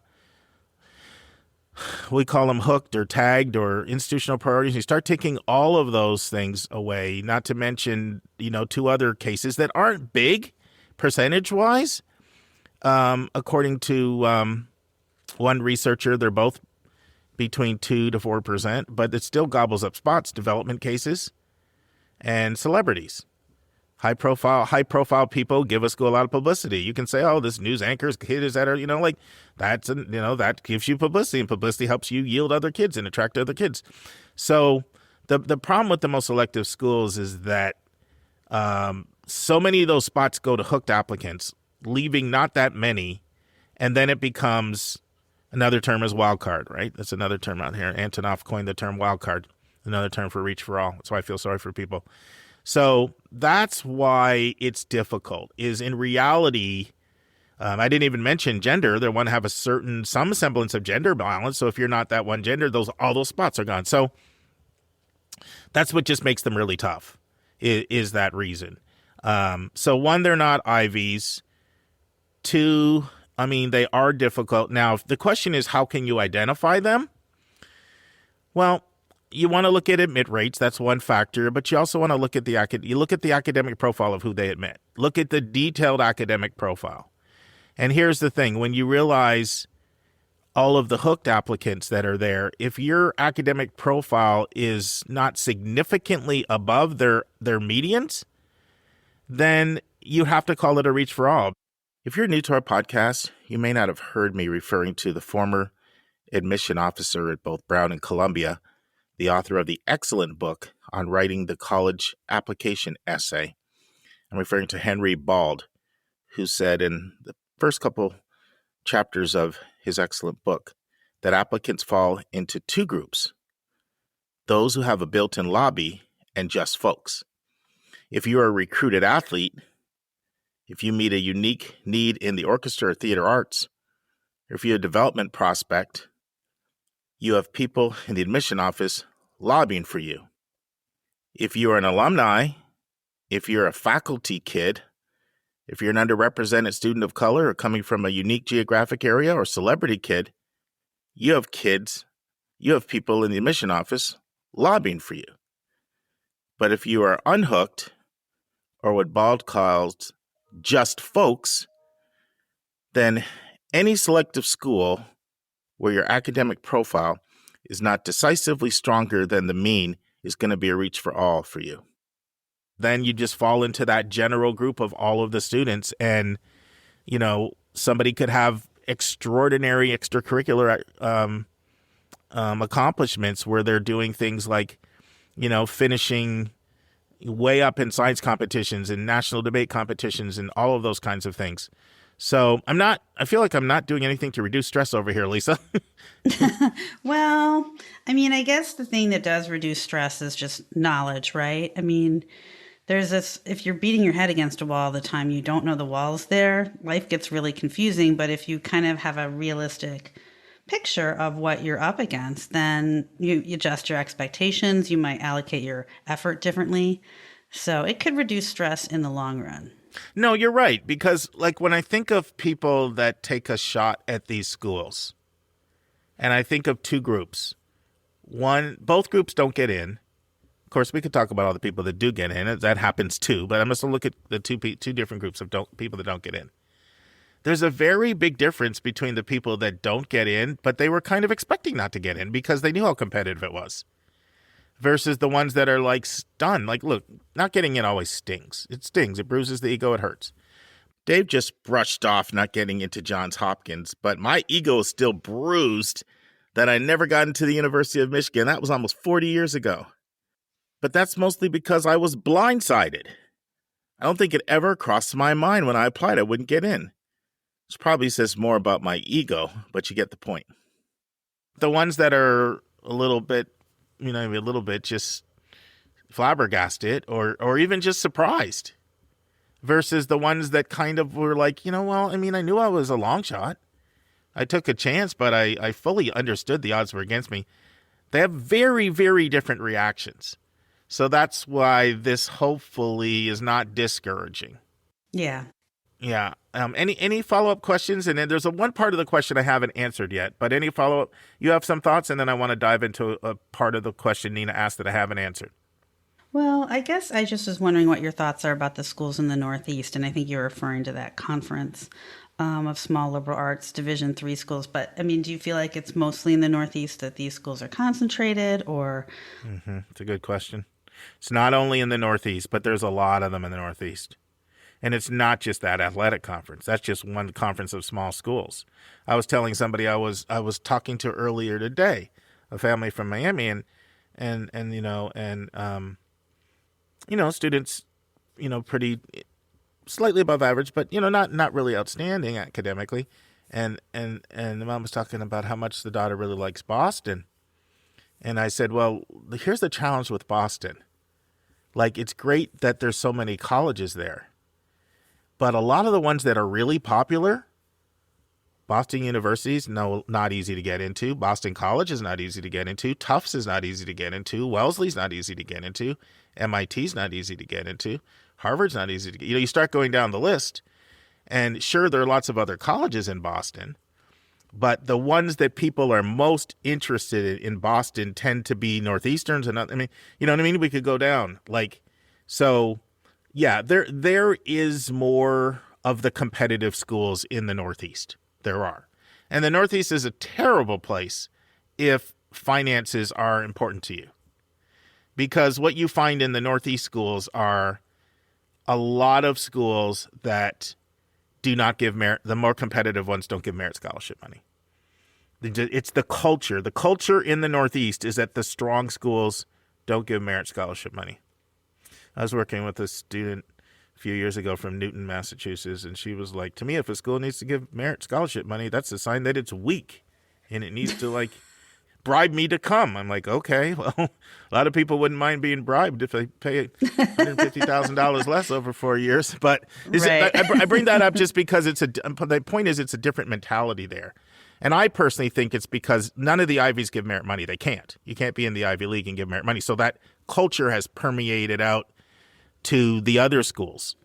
we call them hooked or tagged or institutional priorities, you start taking all of those things away, not to mention, 2 other cases that aren't big percentage-wise. According to one researcher, they're both between 2 to 4%, but it still gobbles up spots: development cases and celebrities. High profile people give a school a lot of publicity. You can say, oh, this news anchor's kid is at her, that gives you publicity, and publicity helps you yield other kids and attract other kids. So the problem with the most selective schools is that so many of those spots go to hooked applicants, leaving not that many, and then it becomes, another term is wild card, right? That's another term out here. Antonoff coined the term wild card, another term for reach for all. That's why I feel sorry for people. So that's why it's difficult, is in reality, I didn't even mention gender. They want to have some semblance of gender balance. So if you're not that one gender, all those spots are gone. So that's what just makes them really tough, is that reason. So 1, they're not ivies. 2, they are difficult. Now, the question is, how can you identify them? Well, you want to look at admit rates. That's one factor, but you also want to look at the academic profile of who they admit. Look at the detailed academic profile. And here's the thing: when you realize all of the hooked applicants that are there, if your academic profile is not significantly above their medians, then you have to call it a reach for all. If you're new to our podcast, you may not have heard me referring to the former admission officer at both Brown and Columbia, the author of the excellent book on writing the college application essay. I'm referring to Henry Bald, who said in the first couple chapters of his excellent book that applicants fall into 2 groups: those who have a built-in lobby and just folks. If you are a recruited athlete, if you meet a unique need in the orchestra or theater arts, If you're a development prospect, you have people in the admission office lobbying for you. If you're an alumni, if you're a faculty kid, if you're an underrepresented student of color or coming from a unique geographic area or celebrity kid, you have people in the admission office lobbying for you. But if you are unhooked, or what Bald calls just folks, then any selective school where your academic profile is not decisively stronger than the mean is going to be a reach for all for you. Then you just fall into that general group of all of the students, and somebody could have extraordinary extracurricular accomplishments where they're doing things like finishing way up in science competitions and national debate competitions and all of those kinds of things. So I feel like I'm not doing anything to reduce stress over here, Lisa. Well, I guess the thing that does reduce stress is just knowledge, right? There's this, if you're beating your head against a wall all the time, you don't know the wall's there, life gets really confusing. But if you kind of have a realistic picture of what you're up against, then you adjust your expectations. You might allocate your effort differently. So it could reduce stress in the long run. No, you're right. Because when I think of people that take a shot at these schools, and I think of two groups. One, both groups don't get in. Of course, we could talk about all the people that do get in. That happens too. But I must look at the two different groups of people that don't get in. There's a very big difference between the people that don't get in, but they were kind of expecting not to get in because they knew how competitive it was, versus the ones that are stunned. Look, not getting in always stings. It stings. It bruises the ego. It hurts. Dave just brushed off not getting into Johns Hopkins, but my ego is still bruised that I never got into the University of Michigan. That was almost 40 years ago. But that's mostly because I was blindsided. I don't think it ever crossed my mind when I applied I wouldn't get in. Which probably says more about my ego, but you get the point. The ones that are a little bit just flabbergasted or even just surprised, versus the ones that kind of were I knew I was a long shot. I took a chance, but I fully understood the odds were against me. They have very, very different reactions. So that's why this hopefully is not discouraging. Yeah. Yeah. Any follow-up questions? And then there's one part of the question I haven't answered yet, but any follow-up? You have some thoughts, and then I want to dive into a part of the question Nina asked that I haven't answered. Well, I guess I just was wondering what your thoughts are about the schools in the Northeast, and I think you're referring to that conference of small liberal arts Division III schools. But, do you feel like it's mostly in the Northeast that these schools are concentrated, or? Mm-hmm. It's a good question. It's not only in the Northeast, but there's a lot of them in the Northeast. And it's not just that athletic conference. That's just one conference of small schools. I was telling somebody I was talking to earlier today, a family from Miami, and students, pretty slightly above average, but not really outstanding academically. And the mom was talking about how much the daughter really likes Boston. And I said, well, here's the challenge with Boston. It's great that there's so many colleges there. But a lot of the ones that are really popular, Boston University's not easy to get into. Boston College is not easy to get into. Tufts is not easy to get into. Wellesley's not easy to get into. MIT's not easy to get into. Harvard's not easy to get. You start going down the list, and sure, there are lots of other colleges in Boston, but the ones that people are most interested in Boston tend to be Northeasterns, and we could go down so. Yeah, there is more of the competitive schools in the Northeast. There are. And the Northeast is a terrible place if finances are important to you. Because what you find in the Northeast schools are a lot of schools that do not give merit. The more competitive ones don't give merit scholarship money. It's the culture. The culture in the Northeast is that the strong schools don't give merit scholarship money. I was working with a student a few years ago from Newton, Massachusetts, and she was like, to me, if a school needs to give merit scholarship money, that's a sign that it's weak, and it needs to bribe me to come. I'm like, okay, well, a lot of people wouldn't mind being bribed if they pay $150,000 less over 4 years. But Right. I bring that up just because the point is it's a different mentality there. And I personally think it's because none of the Ivies give merit money. They can't. You can't be in the Ivy League and give merit money. So that culture has permeated out to the other schools.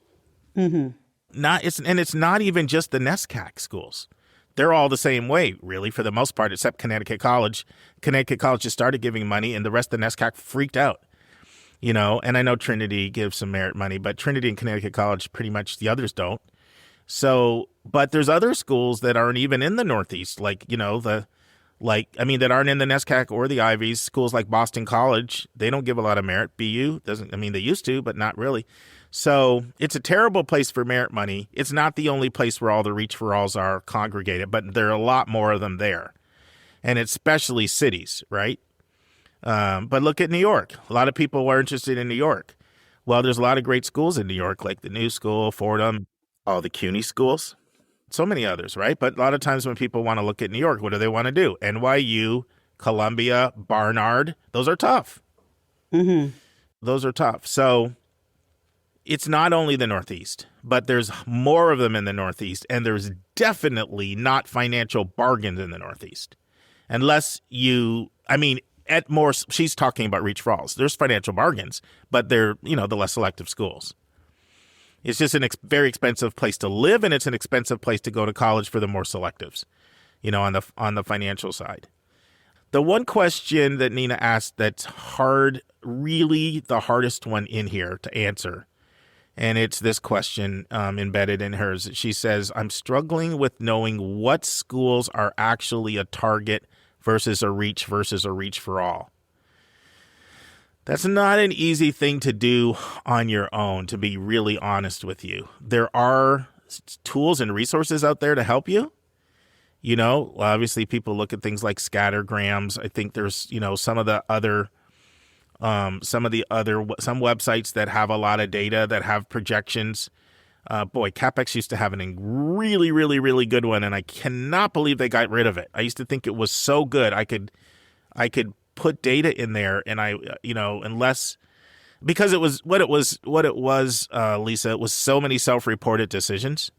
Mm-hmm. It's not even just the NESCAC schools. They're all the same way, really, for the most part, except Connecticut College. Connecticut College just started giving money, and the rest of the NESCAC freaked out. And I know Trinity gives some merit money, but Trinity and Connecticut College, pretty much the others don't. So, but there's other schools that aren't even in the Northeast, that aren't in the NESCAC or the Ivies. Schools like Boston College, they don't give a lot of merit. BU doesn't. They used to, but not really. So it's a terrible place for merit money. It's not the only place where all the reach for alls are congregated, but there are a lot more of them there, and especially cities, right? But look at New York. A lot of people are interested in New York. Well, there's a lot of great schools in New York, like the New School, Fordham, all the CUNY schools, so many others, right? But a lot of times when people want to look at New York, what do they want to do? NYU, Columbia, Barnard, those are tough. Mm-hmm. Those are tough. So it's not only the Northeast, but there's more of them in the Northeast, and there's definitely not financial bargains in the Northeast. Unless at more, she's talking about reach for alls. There's financial bargains, but they're, the less selective schools. It's just very expensive place to live, and it's an expensive place to go to college for the more selectives, on the financial side. The one question that Nina asked that's hard, really the hardest one in here to answer, and it's this question embedded in hers. She says, I'm struggling with knowing what schools are actually a target versus a reach for all. That's not an easy thing to do on your own, to be really honest with you. There are tools and resources out there to help you. Obviously people look at things like scattergrams. I think there's, some websites that have a lot of data that have projections. CapEx used to have a really, really, really good one, and I cannot believe they got rid of it. I used to think it was so good. I could put data in there, and because it was what it was, Lisa, it was so many self-reported decisions.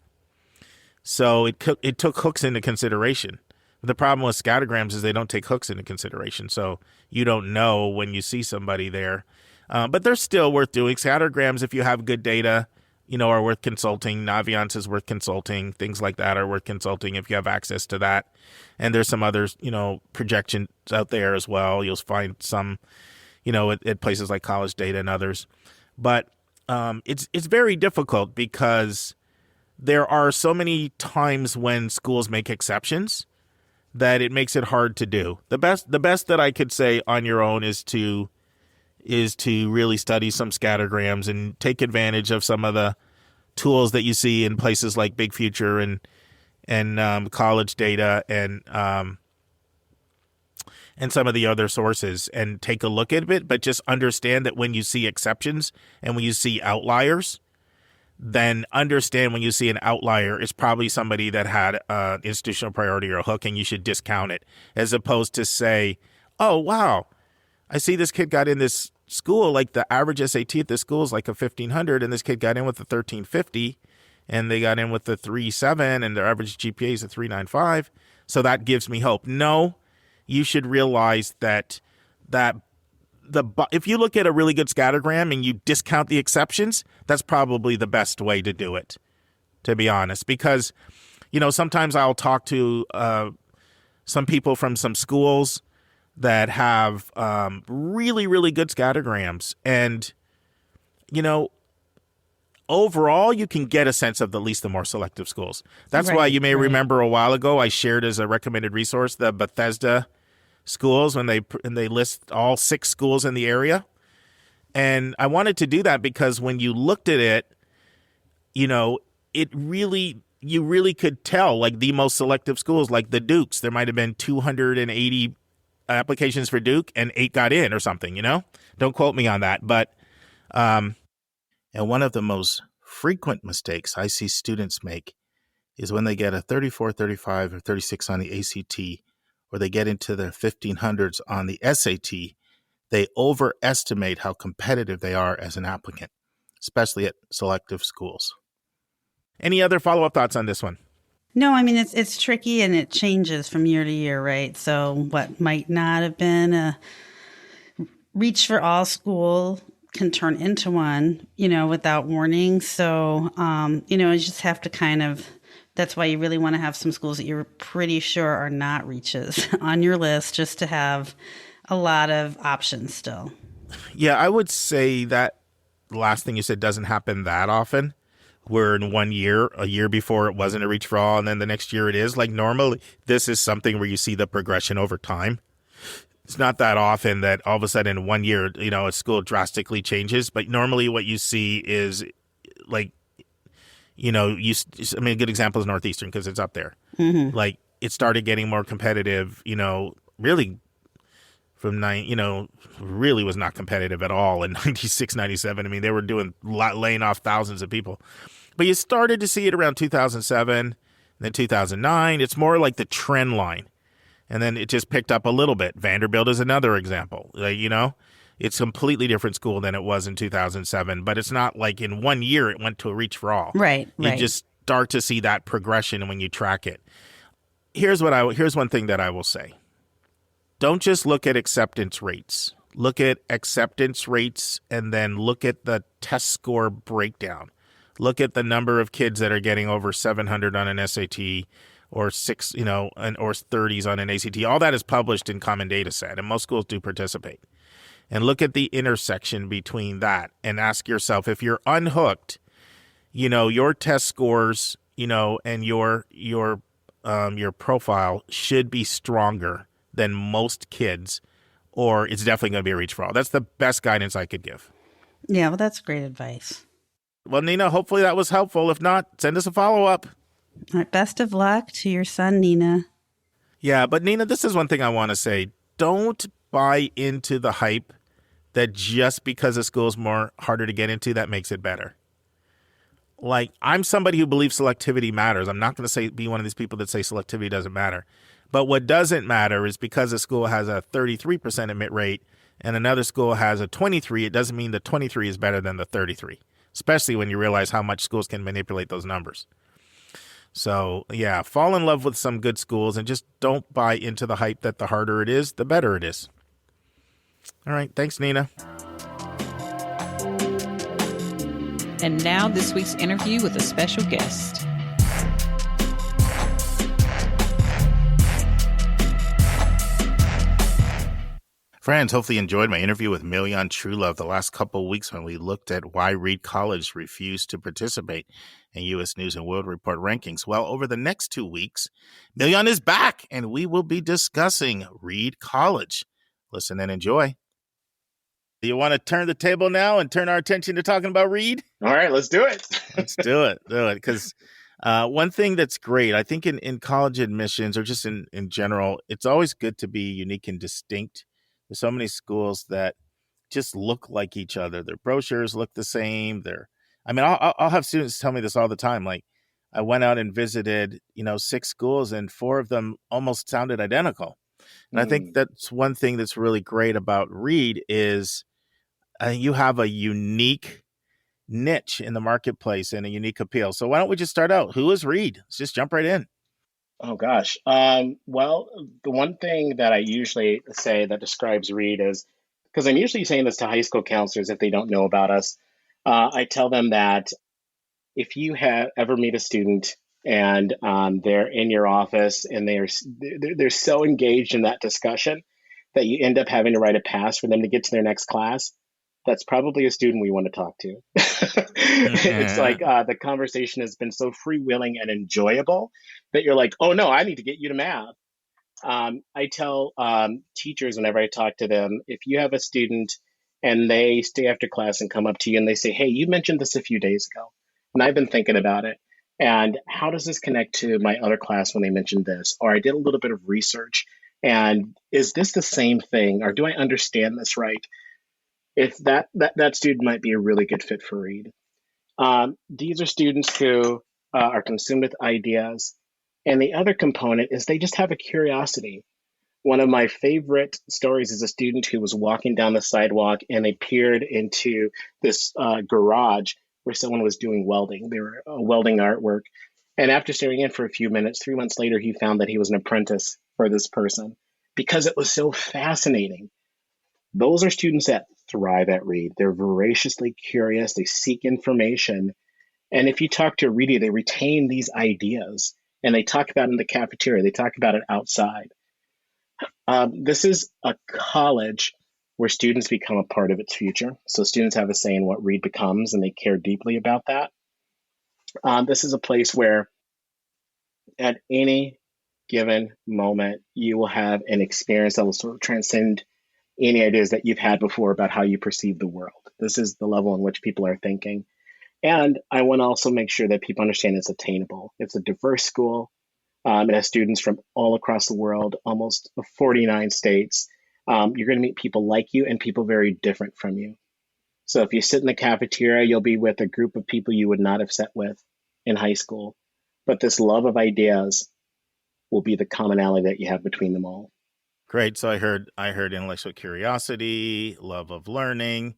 So it took hooks into consideration. The problem with scattergrams is they don't take hooks into consideration. So you don't know when you see somebody there, but they're still worth doing. Scattergrams, if you have good data, are worth consulting. Naviance is worth consulting. Things like that are worth consulting if you have access to that. And there's some others, projections out there as well. You'll find some, at places like College Data and others. But it's very difficult because there are so many times when schools make exceptions that it makes it hard to do. The best that I could say on your own is to really study some scattergrams and take advantage of some of the tools that you see in places like Big Future and College Data and some of the other sources, and take a look at it, but just understand that when you see exceptions and when you see outliers, then understand when you see an outlier, it's probably somebody that had an institutional priority or a hook, and you should discount it, as opposed to say, oh, wow, I see this kid got in this school, like the average SAT at this school is like a 1,500, and this kid got in with a 1,350, and they got in with the 3.7, and their average GPA is a 3.95. So that gives me hope. No, you should realize that if you look at a really good scattergram and you discount the exceptions, that's probably the best way to do it, to be honest. Because, sometimes I'll talk to some people from some schools that have really, really good scattergrams. And, overall, you can get a sense of at least the more selective schools. That's why you may remember a while ago I shared as a recommended resource the Bethesda schools when they list all 6 schools in the area. And I wanted to do that because when you looked at it, you really could tell, like the most selective schools, like the Dukes, there might have been 280 applications for Duke and 8 got in or something, Don't quote me on that. But, and one of the most frequent mistakes I see students make is when they get a 34, 35, or 36 on the ACT or they get into the 1500s on the SAT, they overestimate how competitive they are as an applicant, especially at selective schools. Any other follow-up thoughts on this one? No, I mean, it's tricky and it changes from year to year, right? So what might not have been a reach for all school can turn into one, without warning. So, you just have to that's why you really want to have some schools that you're pretty sure are not reaches on your list, just to have a lot of options still. Yeah, I would say that the last thing you said doesn't happen that often. Where in 1 year, a year before it wasn't a reach for all, and then the next year it is. Like normally, this is something where you see the progression over time. It's not that often that all of a sudden in 1 year, a school drastically changes. But normally what you see is like, a good example is Northeastern because it's up there. Mm-hmm. Like it started getting more competitive, really from really was not competitive at all in 96, 97. I mean, they were laying off thousands of people. But you started to see it around 2007, then 2009. It's more like the trend line. And then it just picked up a little bit. Vanderbilt is another example. It's a completely different school than it was in 2007. But it's not like in 1 year it went to a reach for all. Right. You just start to see that progression when you track it. Here's one thing that I will say. Don't just look at acceptance rates. Look at acceptance rates and then look at the test score breakdown. Look at the number of kids that are getting over 700 on an SAT or or 30s on an ACT. All that is published in Common Data Set, and most schools do participate. And look at the intersection between that and ask yourself, if you're unhooked, your test scores, and your profile should be stronger than most kids, or it's definitely going to be a reach for all. That's the best guidance I could give. Yeah, well, that's great advice. Well, Nina, hopefully that was helpful. If not, send us a follow-up. All right, best of luck to your son, Nina. Yeah, but Nina, this is one thing I want to say. Don't buy into the hype that just because a school is more harder to get into, that makes it better. Like, I'm somebody who believes selectivity matters. I'm not going to be one of these people that say selectivity doesn't matter. But what doesn't matter is because a school has a 33% admit rate and another school has a 23, it doesn't mean the 23 is better than the 33, especially when you realize how much schools can manipulate those numbers. So, yeah, fall in love with some good schools and just don't buy into the hype that the harder it is, the better it is. All right. Thanks, Nina. And now this week's interview with a special guest. Friends, hopefully you enjoyed my interview with Milyon Truelove the last couple of weeks when we looked at why Reed College refused to participate in U.S. News and World Report rankings. Well, over the next 2 weeks, Milyon is back, and we will be discussing Reed College. Listen and enjoy. Do you want to turn the table now and turn our attention to talking about Reed? All right, let's do it. Let's do it. Because one thing that's great, I think in college admissions or just in general, it's always good to be unique and distinct. There's so many schools that just look like each other. Their brochures look the same. I'll have students tell me this all the time. Like, I went out and visited, 6 schools and 4 of them almost sounded identical. And I think that's one thing that's really great about Reed is you have a unique niche in the marketplace and a unique appeal. So why don't we just start out? Who is Reed? Let's just jump right in. Oh, gosh. Well, the one thing that I usually say that describes Reed is, because I'm usually saying this to high school counselors if they don't know about us, I tell them that if you ever meet a student and they're in your office and they're so engaged in that discussion that you end up having to write a pass for them to get to their next class, that's probably a student we want to talk to. It's like the conversation has been so freewheeling and enjoyable that you're like, oh no, I need to get you to math. I tell teachers whenever I talk to them, if you have a student and they stay after class and come up to you and they say, hey, you mentioned this a few days ago, and I've been thinking about it. And how does this connect to my other class when they mentioned this? Or I did a little bit of research. And is this the same thing? Or do I understand this right? If that student might be a really good fit for Reed. These are students who are consumed with ideas. And the other component is they just have a curiosity. One of my favorite stories is a student who was walking down the sidewalk and they peered into this garage where someone was doing welding. They were welding artwork. And after staring in for a few minutes, 3 months later, he found that he was an apprentice for this person because it was so fascinating. Those are students that thrive at read. They're voraciously curious. They seek information. And if you talk to a reader, they retain these ideas and they talk about it in the cafeteria. They talk about it outside. This is a college where students become a part of its future. So students have a say in what read becomes, and they care deeply about that. This is a place where at any given moment, you will have an experience that will sort of transcend any ideas that you've had before about how you perceive the world. This is the level in which people are thinking. And I want to also make sure that people understand it's attainable. It's a diverse school. It has students from all across the world, almost 49 states. You're going to meet people like you and people very different from you. So if you sit in the cafeteria, you'll be with a group of people you would not have sat with in high school. But this love of ideas will be the commonality that you have between them all. Great. So I heard intellectual curiosity, love of learning,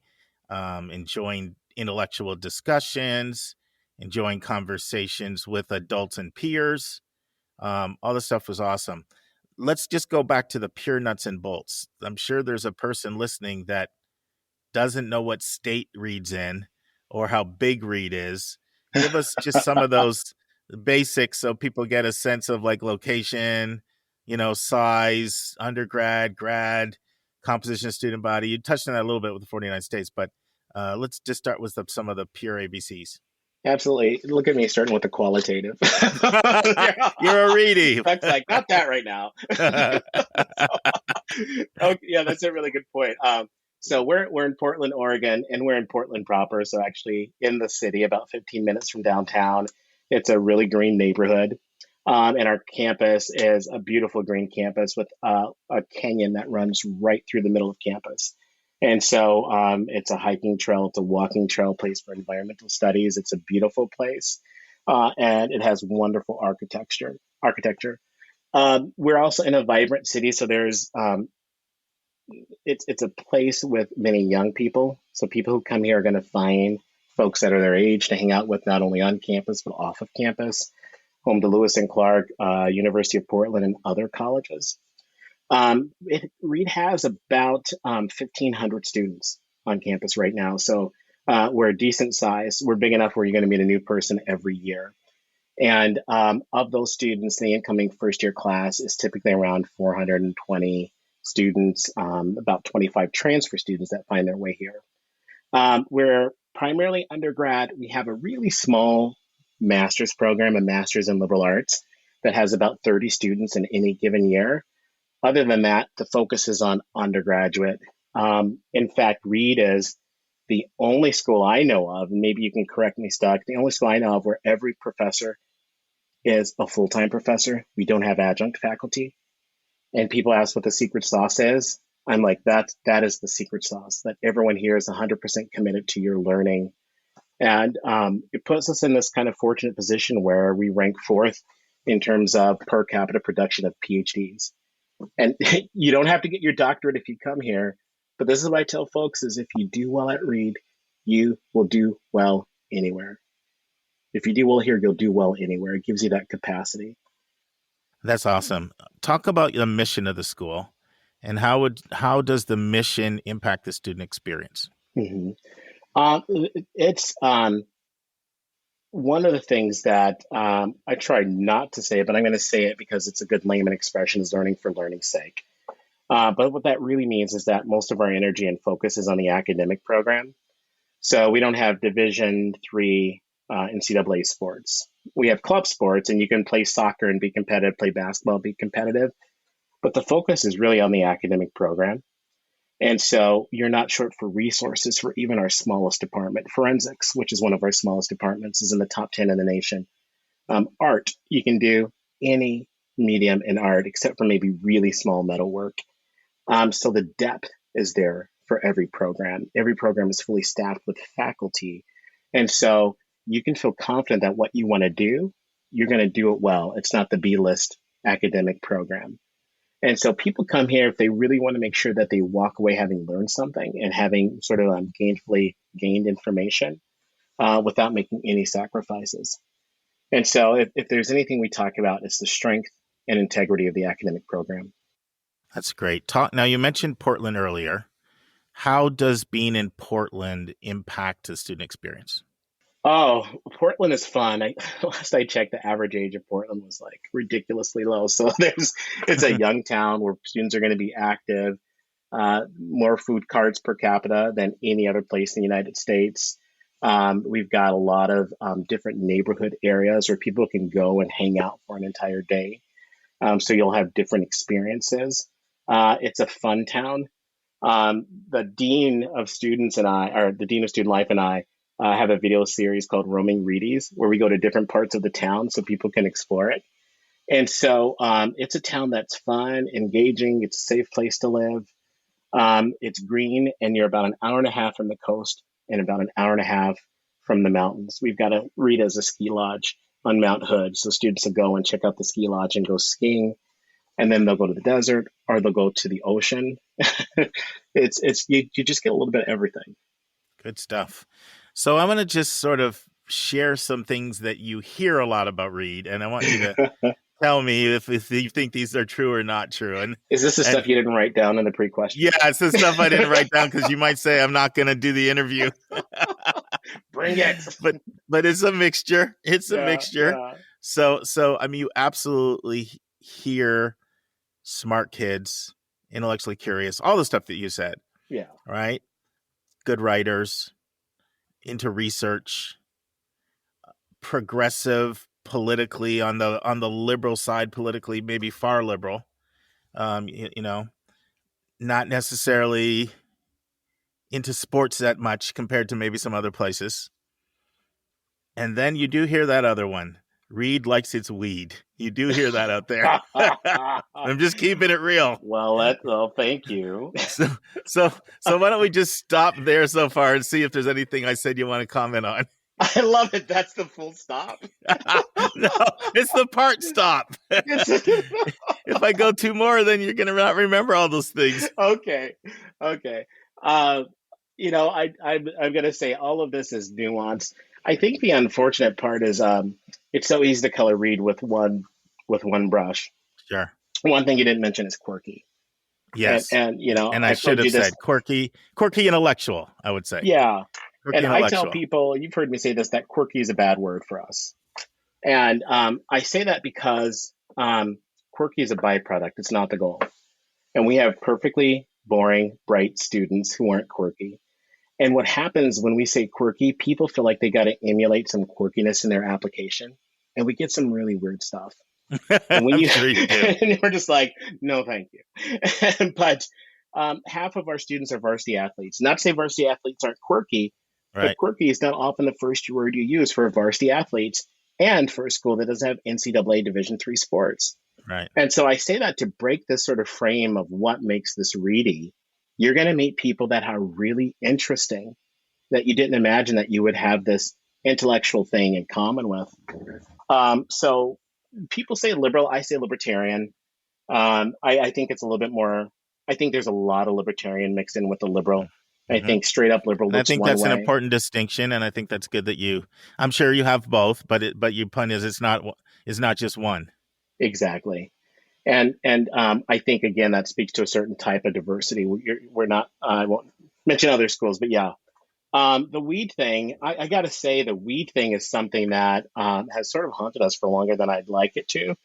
enjoying intellectual discussions, enjoying conversations with adults and peers. All this stuff was awesome. Let's just go back to the pure nuts and bolts. I'm sure there's a person listening that doesn't know what state reads in or how big read is. Give us just some of those basics so people get a sense of like location, size, undergrad, grad, composition of student body. You touched on that a little bit with the 49 states, but let's just start with some of the pure ABCs. Absolutely. Look at me starting with the qualitative. You're a reedy. That's like, not that right now. Yeah, that's a really good point. So we're in Portland, Oregon, and we're in Portland proper. So actually in the city, about 15 minutes from downtown. It's a really green neighborhood. And our campus is a beautiful green campus with a canyon that runs right through the middle of campus. And so it's a hiking trail, it's a walking trail place for environmental studies. It's a beautiful place, and it has wonderful architecture. We're also in a vibrant city, so there's it's a place with many young people. So people who come here are going to find folks that are their age to hang out with, not only on campus but off of campus. Home to Lewis and Clark, University of Portland, and other colleges. Reed has about 1,500 students on campus right now. So we're a decent size. We're big enough where you're going to meet a new person every year. And of those students, the incoming first year class is typically around 420 students, about 25 transfer students that find their way here. We're primarily undergrad. We have a really small master's program, a master's in liberal arts, that has about 30 students in any given year. Other than that, the focus is on undergraduate. In fact, Reed is the only school I know of, and maybe you can correct me, Stuck, the only school I know of where every professor is a full-time professor. We don't have adjunct faculty. And people ask what the secret sauce is. I'm like, that is the secret sauce, that everyone here is 100% committed to your learning. And it puts us in this kind of fortunate position where we rank fourth in terms of per capita production of PhDs. And you don't have to get your doctorate if you come here, but this is what I tell folks is if you do well at Reed, you will do well anywhere. If you do well here, you'll do well anywhere. It gives you that capacity. That's awesome. Talk about the mission of the school and how does the mission impact the student experience? Mm-hmm. It's one of the things that I try not to say, but I'm going to say it because it's a good layman expression, is learning for learning's sake. But what that really means is that most of our energy and focus is on the academic program. So we don't have Division III NCAA sports. We have club sports, and you can play soccer and be competitive, play basketball, be competitive. But the focus is really on the academic program. And so you're not short for resources for even our smallest department. Forensics, which is one of our smallest departments, is in the top 10 in the nation. Art, you can do any medium in art except for maybe really small metalwork. So the depth is there for every program. Every program is fully staffed with faculty. And so you can feel confident that what you want to do, you're going to do it well. It's not the B-list academic program. And so people come here if they really want to make sure that they walk away having learned something and having sort of gainfully gained information without making any sacrifices. And so if there's anything we talk about, it's the strength and integrity of the academic program. That's great. Now, you mentioned Portland earlier. How does being in Portland impact the student experience? Oh, Portland is fun. Last I checked, the average age of Portland was like ridiculously low. So it's a young town where students are going to be active, more food cards per capita than any other place in the United States. We've got a lot of different neighborhood areas where people can go and hang out for an entire day. So you'll have different experiences. It's a fun town. The Dean of Students and the Dean of Student Life and I, have a video series called Roaming Readies, where we go to different parts of the town so people can explore it. And so it's a town that's fun, engaging. It's a safe place to live. It's green, and you're about an hour and a half from the coast and about an hour and a half from the mountains. We've got Rita's a ski lodge on Mount Hood. So students will go and check out the ski lodge and go skiing. And then they'll go to the desert or they'll go to the ocean. You just get a little bit of everything. Good stuff. So I'm going to just sort of share some things that you hear a lot about Reed, and I want you to tell me if you think these are true or not true. And is this the stuff you didn't write down in the pre-question? Yeah, it's the stuff I didn't write down because you might say I'm not going to do the interview. Bring it. But it's a mixture. It's a mixture. Yeah. So I mean, you absolutely hear smart kids, intellectually curious, all the stuff that you said. Yeah. Right. Good writers, into research, progressive politically on the liberal side, politically, maybe far liberal, not necessarily into sports that much compared to maybe some other places. And then you do hear that other one. Reed likes its weed. You do hear that out there. I'm just keeping it real. Well, thank you. So why don't we just stop there so far and see if there's anything I said you want to comment on? I love it. That's the full stop. No, it's the part stop. If I go two more, then you're going to not remember all those things. Okay. I'm going to say all of this is nuanced. I think the unfortunate part is it's so easy to color Reed with one brush. Sure. One thing you didn't mention is quirky. Yes. And I should have said quirky intellectual, I would say. Yeah. Quirky and I tell people, you've heard me say this, that quirky is a bad word for us. And I say that because quirky is a byproduct. It's not the goal. And we have perfectly boring, bright students who aren't quirky. And what happens when we say quirky, people feel like they got to emulate some quirkiness in their application. And we get some really weird stuff. And when and we're just like, no, thank you. But half of our students are varsity athletes. Not to say varsity athletes aren't quirky, right. But quirky is not often the first word you use for varsity athletes and for a school that doesn't have NCAA Division III sports. Right. And so I say that to break this sort of frame of what makes this reedy. You're going to meet people that are really interesting, that you didn't imagine that you would have this intellectual thing in common with. So people say liberal, I say libertarian. I think it's a little bit more, I think there's a lot of libertarian mixed in with the liberal. I think straight up liberal looks one way. I think that's an important distinction, and I think that's good that I'm sure you have both, but your point is it's not just one. Exactly. And I think, again, that speaks to a certain type of diversity. We're not, I won't mention other schools, but yeah. The weed thing, I got to say the weed thing is something that has sort of haunted us for longer than I'd like it to.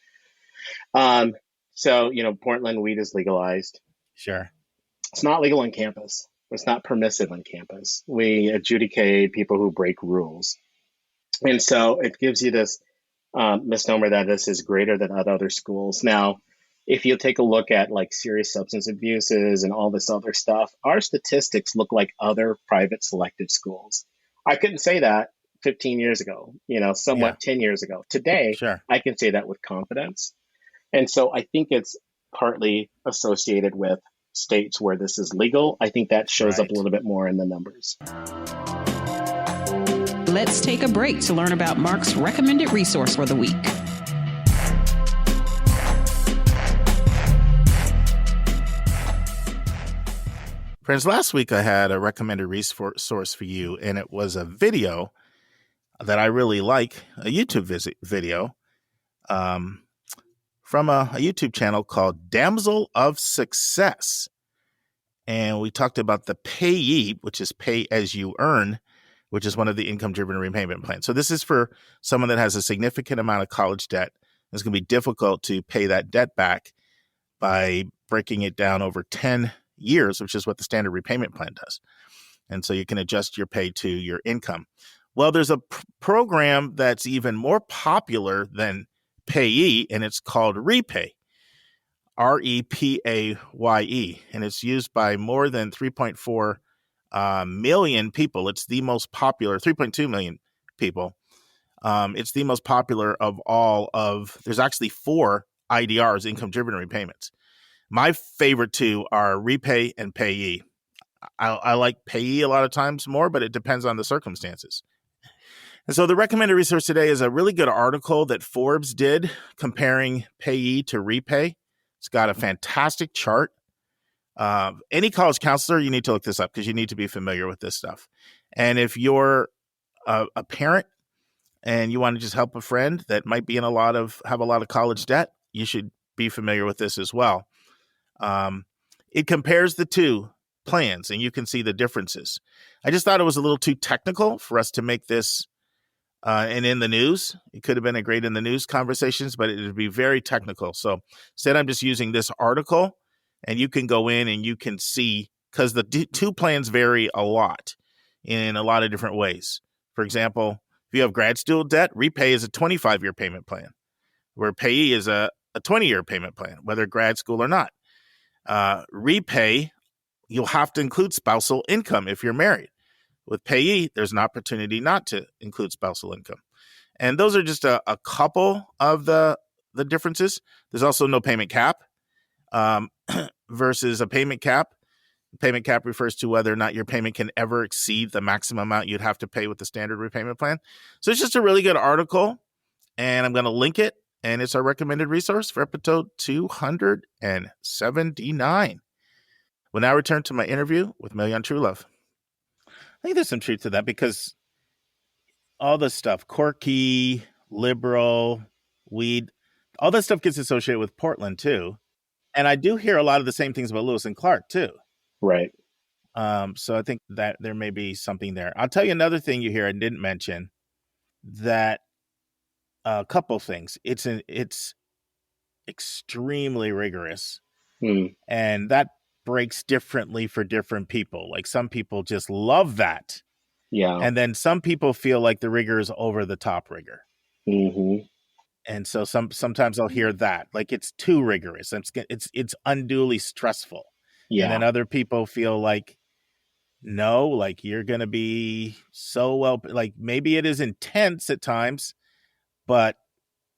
So, Portland, weed is legalized. Sure. It's not legal on campus. It's not permissive on campus. We adjudicate people who break rules. And so it gives you this misnomer that this is greater than at other schools. Now, if you take a look at like serious substance abuses and all this other stuff, our statistics look like other private selective schools. I couldn't say that 15 years ago, 10 years ago. Today, sure. I can say that with confidence. And so I think it's partly associated with states where this is legal. I think that shows up a little bit more in the numbers. Let's take a break to learn about Mark's recommended resource for the week. Friends, last week I had a recommended resource for you, and it was a video that I really like, a YouTube video from a YouTube channel called Damsel of Success. And we talked about the PAYE, which is pay as you earn, which is one of the income driven repayment plans. So this is for someone that has a significant amount of college debt. It's going to be difficult to pay that debt back by breaking it down over 10 years, which is what the standard repayment plan does. And so you can adjust your pay to your income. Well, there's a program that's even more popular than PAYE, and it's called REPAY, REPAYE, and it's used by more than 3.4 million people. It's the most popular, 3.2 million people. It's the most popular of all of, there's actually 4 IDRs, income-driven repayments. My favorite 2 are REPAY and PAYE. I like PAYE a lot of times more, but it depends on the circumstances. And so the recommended resource today is a really good article that Forbes did comparing PAYE to REPAY. It's got a fantastic chart. Any college counselor, you need to look this up because you need to be familiar with this stuff. And if you're a parent and you want to just help a friend that might be have a lot of college debt, you should be familiar with this as well. It compares the 2 plans, and you can see the differences. I just thought it was a little too technical for us to make this and in the news. It could have been a great in the news conversations, but it would be very technical. So instead, I'm just using this article, and you can go in and you can see, because the 2 plans vary a lot in a lot of different ways. For example, if you have grad student debt, REPAY is a 25-year payment plan, where PAYE is a 20-year payment plan, whether grad school or not. REPAY, you'll have to include spousal income if you're married. With PAYE, there's an opportunity not to include spousal income. And those are just a couple of the differences. There's also no payment cap versus a payment cap. Payment cap refers to whether or not your payment can ever exceed the maximum amount you'd have to pay with the standard repayment plan. So it's just a really good article, and I'm going to link it, and it's our recommended resource for episode 279. We'll now return to my interview with Milyon Truelove. I think there's some truth to that, because all this stuff, quirky, liberal, weed, all that stuff gets associated with Portland too. And I do hear a lot of the same things about Lewis and Clark too. Right. So I think that there may be something there. I'll tell you another thing you hear I didn't mention, that a couple things. It's extremely rigorous, and that breaks differently for different people. Like some people just love that. Yeah. And then some people feel like the rigor is over the top rigor. Mm-hmm. And so sometimes I'll hear that, like it's too rigorous. It's unduly stressful. Yeah. And then other people feel like, no, like you're going to be so well, like maybe it is intense at times, but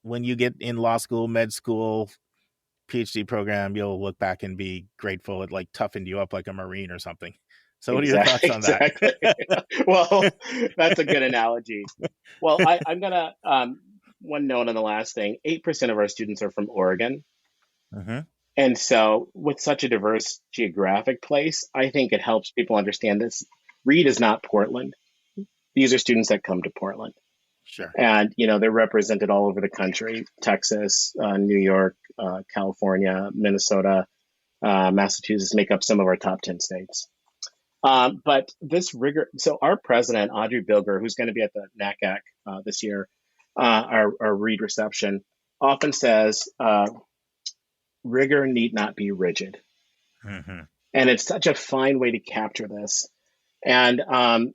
when you get in law school, med school, PhD program, you'll look back and be grateful it like toughened you up like a Marine or something. So what are your thoughts on that? Exactly. Well, that's a good analogy. Well, I'm going to, one note on the last thing, 8% of our students are from Oregon. Mm-hmm. And so with such a diverse geographic place, I think it helps people understand this. Reed is not Portland. These are students that come to Portland. Sure. And, they're represented all over the country, Texas, New York, California, Minnesota, Massachusetts make up some of our top 10 states. But this rigor, so our president, Audrey Bilger, who's going to be at the NACAC this year, our Reed reception, often says, rigor need not be rigid. Mm-hmm. And it's such a fine way to capture this. And, I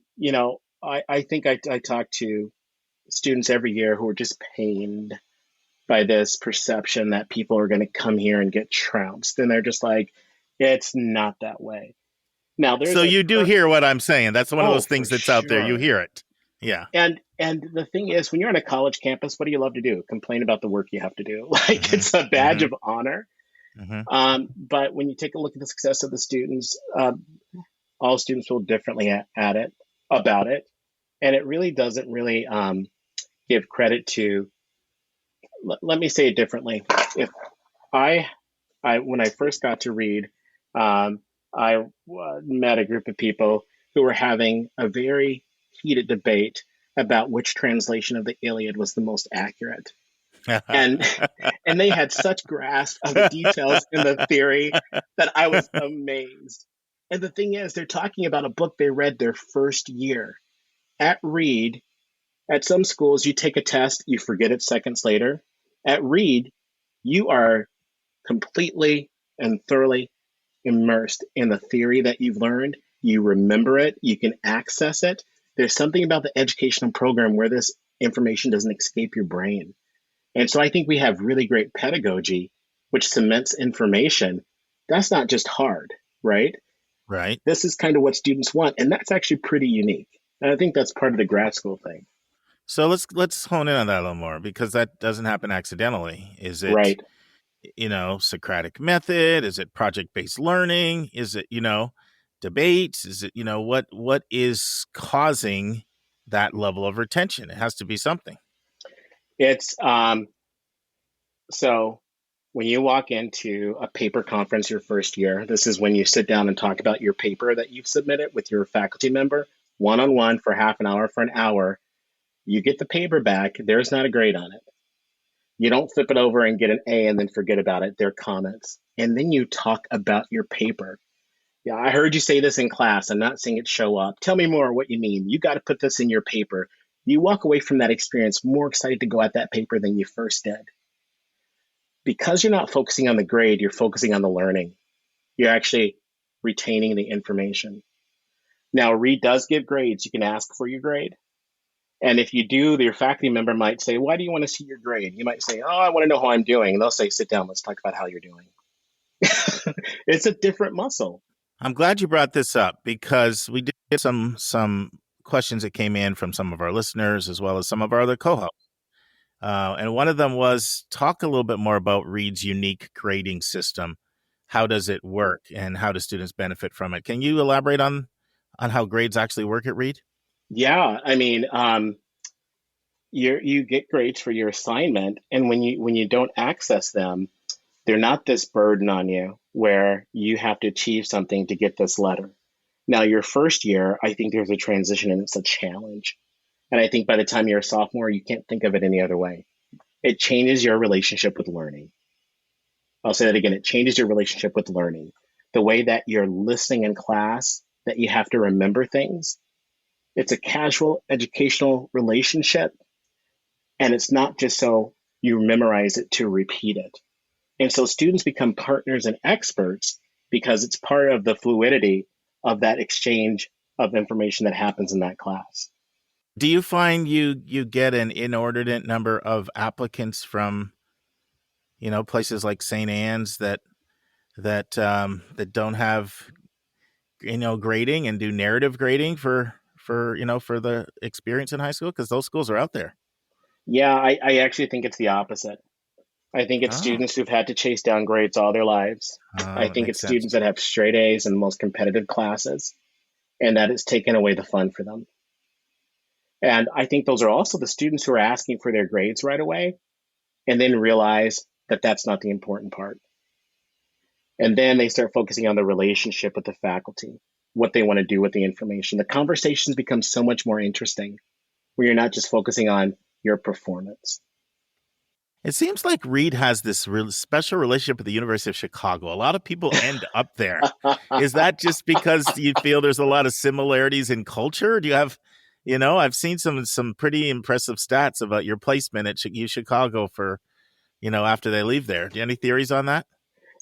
think I talk to students every year who are just pained by this perception that people are going to come here and get trounced. And they're just like, it's not that way. Now, so you do hear what I'm saying. That's one of those things that's out there. You hear it. Yeah. And the thing is, when you're on a college campus, what do you love to do? Complain about the work you have to do. Like Mm-hmm. it's a badge of honor. Mm-hmm. But when you take a look at the success of the students, all students feel differently about it. And it really doesn't really give credit to, let me say it differently. If when I first got to Reed, I met a group of people who were having a very heated debate about which translation of the Iliad was the most accurate. And and they had such grasp of the details in the theory that I was amazed. And the thing is, they're talking about a book they read their first year. At Reed, at some schools, you take a test, you forget it seconds later. At Reed, you are completely and thoroughly immersed in the theory that you've learned. You remember it, you can access it. There's something about the educational program where this information doesn't escape your brain. And so I think we have really great pedagogy, which cements information. That's not just hard, right? Right. This is kind of what students want. And that's actually pretty unique. And I think that's part of the grad school thing. So let's hone in on that a little more, because that doesn't happen accidentally. Is it, Right. Socratic method? Is it project-based learning? Is it, debates? Is it, what is causing that level of retention? It has to be something. It's so when you walk into a paper conference your first year, this is when you sit down and talk about your paper that you've submitted with your faculty member, one-on-one for half an hour, for an hour. You get the paper back. There's not a grade on it. You don't flip it over and get an A and then forget about it. They're comments. And then you talk about your paper. Yeah, I heard you say this in class. I'm not saying it show up. Tell me more what you mean. You got to put this in your paper. You walk away from that experience more excited to go at that paper than you first did. Because you're not focusing on the grade, you're focusing on the learning. You're actually retaining the information. Now, Reed does give grades. You can ask for your grade. And if you do, your faculty member might say, why do you want to see your grade? You might say, oh, I want to know how I'm doing. And they'll say, sit down, let's talk about how you're doing. It's a different muscle. I'm glad you brought this up, because we did get some questions that came in from some of our listeners as well as some of our other co-hosts. And one of them was, talk a little bit more about Reed's unique grading system. How does it work and how do students benefit from it? Can you elaborate on how grades actually work at Reed? Yeah, I mean, you get grades for your assignment, and when you don't access them, they're not this burden on you where you have to achieve something to get this letter. Now, your first year, I think there's a transition and it's a challenge. And I think by the time you're a sophomore, you can't think of it any other way. It changes your relationship with learning. I'll say that again. It changes your relationship with learning. The way that you're listening in class, that you have to remember things. It's a casual educational relationship. And it's not just so you memorize it to repeat it. And so students become partners and experts because it's part of the fluidity of that exchange of information that happens in that class. Do you find you get an inordinate number of applicants from, places like St. Anne's that don't have, grading and do narrative grading for the experience in high school? Because those schools are out there. Yeah, I actually think it's the opposite. I think it's students who've had to chase down grades all their lives. I think it's students that have straight A's in the most competitive classes, and that it's taken away the fun for them. And I think those are also the students who are asking for their grades right away and then realize that that's not the important part. And then they start focusing on the relationship with the faculty, what they want to do with the information. The conversations become so much more interesting where you're not just focusing on your performance. It seems like Reed has this really special relationship with the University of Chicago. A lot of people end up there. Is that just because you feel there's a lot of similarities in culture? Do you have, I've seen some pretty impressive stats about your placement at U Chicago for, after they leave there. Do you have any theories on that?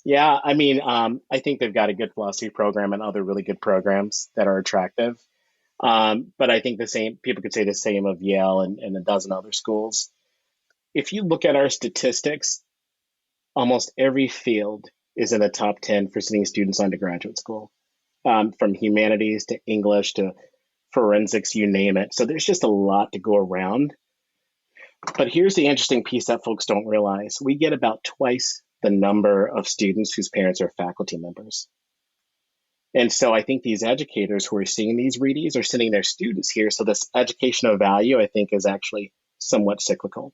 Yeah, I mean, I think they've got a good philosophy program and other really good programs that are attractive. But I think people could say the same of Yale and a dozen other schools. If you look at our statistics, almost every field is in the top 10 for sending students on to graduate school, from humanities to English to forensics, you name it. So there's just a lot to go around. But here's the interesting piece that folks don't realize. We get about twice the number of students whose parents are faculty members. And so I think these educators who are seeing these readies are sending their students here. So this educational value, I think, is actually somewhat cyclical.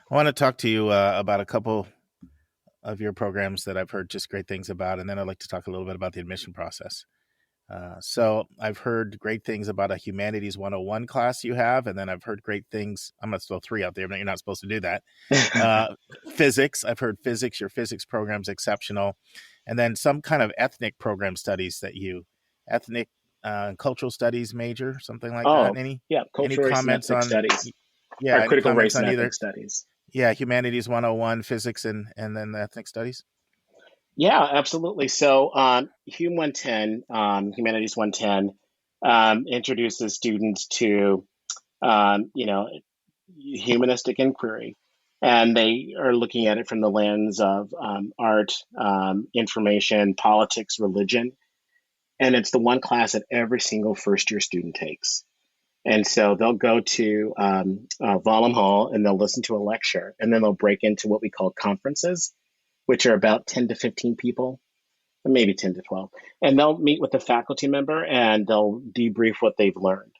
I want to talk to you about a couple of your programs that I've heard just great things about, and then I'd like to talk a little bit about the admission process. So I've heard great things about a Humanities 101 class you have, and then I've heard great things. I'm going to throw 3 out there, but you're not supposed to do that. Physics. I've heard physics. Your physics program's exceptional. And then some kind of ethnic program studies ethnic cultural studies major, something like that. Any cultural comments race and on studies? Yeah, or critical race and on either ethnic studies. Yeah, Humanities 101, physics, and then the ethnic studies. Yeah, absolutely. So Hum 110, Humanities 110, introduces students to, humanistic inquiry. And they are looking at it from the lens of art, information, politics, religion. And it's the one class that every single first-year student takes. And so they'll go to Volume Hall and they'll listen to a lecture, and then they'll break into what we call conferences, which are about 10 to 15 people, maybe 10 to 12. And they'll meet with a faculty member and they'll debrief what they've learned.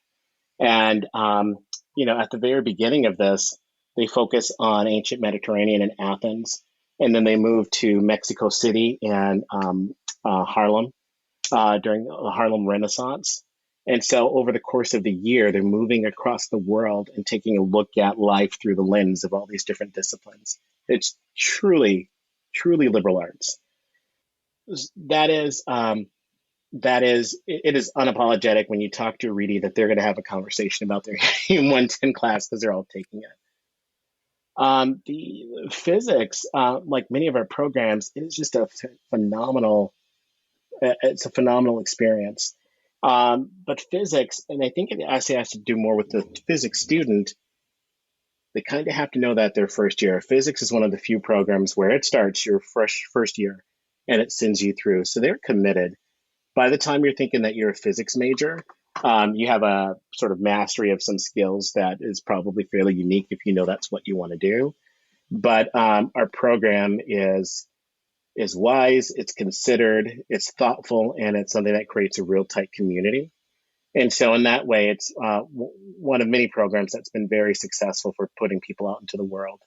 And, at the very beginning of this, they focus on ancient Mediterranean and Athens. And then they move to Mexico City and Harlem during the Harlem Renaissance. And so over the course of the year, they're moving across the world and taking a look at life through the lens of all these different disciplines. It's truly liberal arts. It is unapologetic when you talk to a readie that they're going to have a conversation about their Hum 110 class because they're all taking it. The physics, like many of our programs, is just a phenomenal experience. But physics, and I think it actually has to do more with the physics student. They kind of have to know that their first year. Physics is one of the few programs where it starts your first year and it sends you through. So they're committed. By the time you're thinking that you're a physics major, you have a sort of mastery of some skills that is probably fairly unique if you know that's what you want to do. But our program is wise, it's considered, it's thoughtful, and it's something that creates a real tight community. And so in that way, it's one of many programs that's been very successful for putting people out into the world.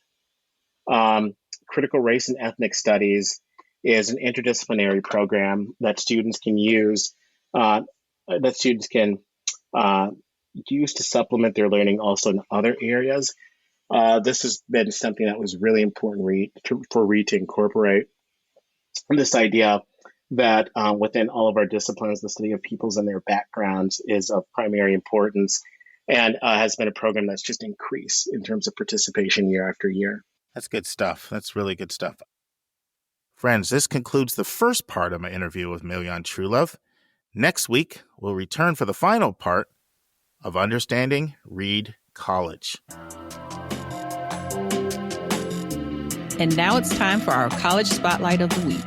Critical race and ethnic studies is an interdisciplinary program that students can use, use to supplement their learning also in other areas. This has been something that was really important for Reed to incorporate. This idea that within all of our disciplines, the study of peoples and their backgrounds is of primary importance, and has been a program that's just increased in terms of participation year after year. That's good stuff. That's really good stuff. Friends, this concludes the first part of my interview with Milyon Truelove. Next week, we'll return for the final part of Understanding Reed College. And now it's time for our College Spotlight of the Week.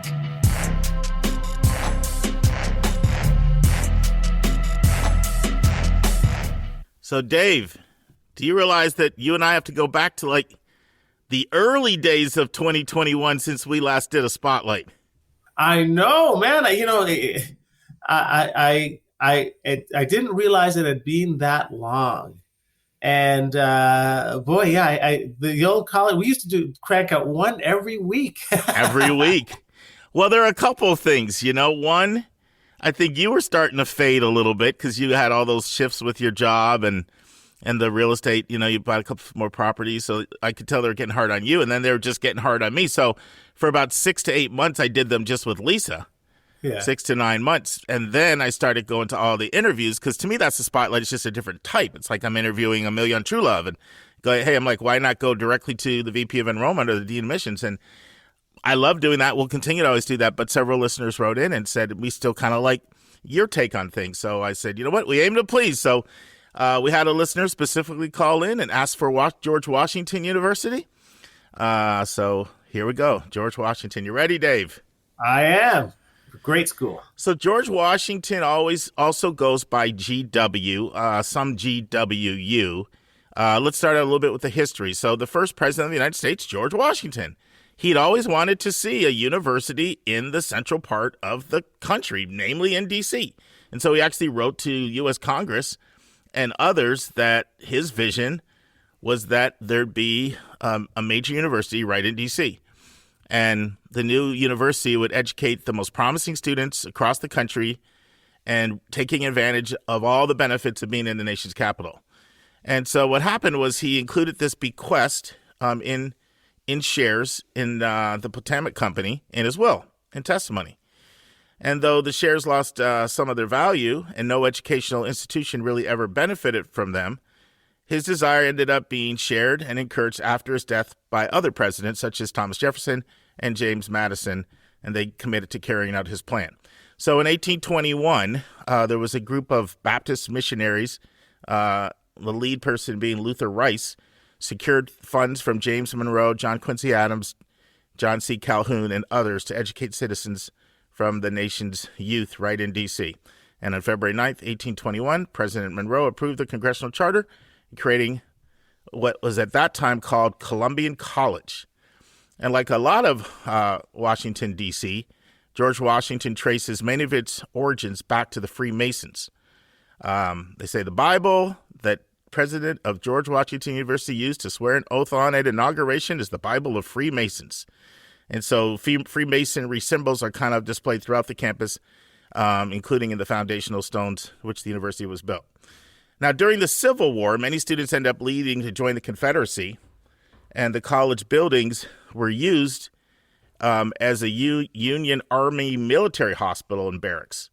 So, Dave, do you realize that you and I have to go back to like the early days of 2021 since we last did a spotlight? I know, man. I didn't realize it had been that long. And the old college, we used to crank out one every week. Every week. Well, there are a couple of things, One, I think you were starting to fade a little bit because you had all those shifts with your job and the real estate. You bought a couple more properties. So I could tell they were getting hard on you, and then they were just getting hard on me. So for about 6 to 8 months, I did them just with Lisa. Yeah. 6 to 9 months. And then I started going to all the interviews because to me, that's the spotlight. It's just a different type. It's like I'm interviewing a Milyon Truelove and go, hey, I'm like, why not go directly to the VP of Enrollment or the Dean of Admissions? And I love doing that. We'll continue to always do that. But several listeners wrote in and said, we still kind of like your take on things. So I said, you know what? We aim to please. So we had a listener specifically call in and ask for George Washington University. So here we go. George Washington. You ready, Dave? I am. Great school. So George Washington also goes by GW, some GWU. Let's start out a little bit with the history. So the first president of the United States, George Washington, he'd always wanted to see a university in the central part of the country, namely in D.C. And so he actually wrote to U.S. Congress and others that his vision was that there'd be a major university right in D.C. And the new university would educate the most promising students across the country and taking advantage of all the benefits of being in the nation's capital. And so what happened was he included this bequest in shares in the Potomac Company in his will and testimony. And though the shares lost some of their value and no educational institution really ever benefited from them, his desire ended up being shared and encouraged after his death by other presidents such as Thomas Jefferson and James Madison, and they committed to carrying out his plan. So in 1821, there was a group of Baptist missionaries, the lead person being Luther Rice, secured funds from James Monroe, John Quincy Adams, John C. Calhoun, and others to educate citizens from the nation's youth right in D.C. And on February 9th, 1821, President Monroe approved the Congressional Charter, creating what was at that time called Columbian College. And like a lot of Washington, D.C., George Washington traces many of its origins back to the Freemasons. They say the Bible that President of George Washington University used to swear an oath on at inauguration is the Bible of Freemasons. And so Freemasonry symbols are kind of displayed throughout the campus, including in the foundational stones which the university was built. Now, during the Civil War, many students end up leaving to join the Confederacy, and the college buildings were used as a Union Army military hospital and barracks.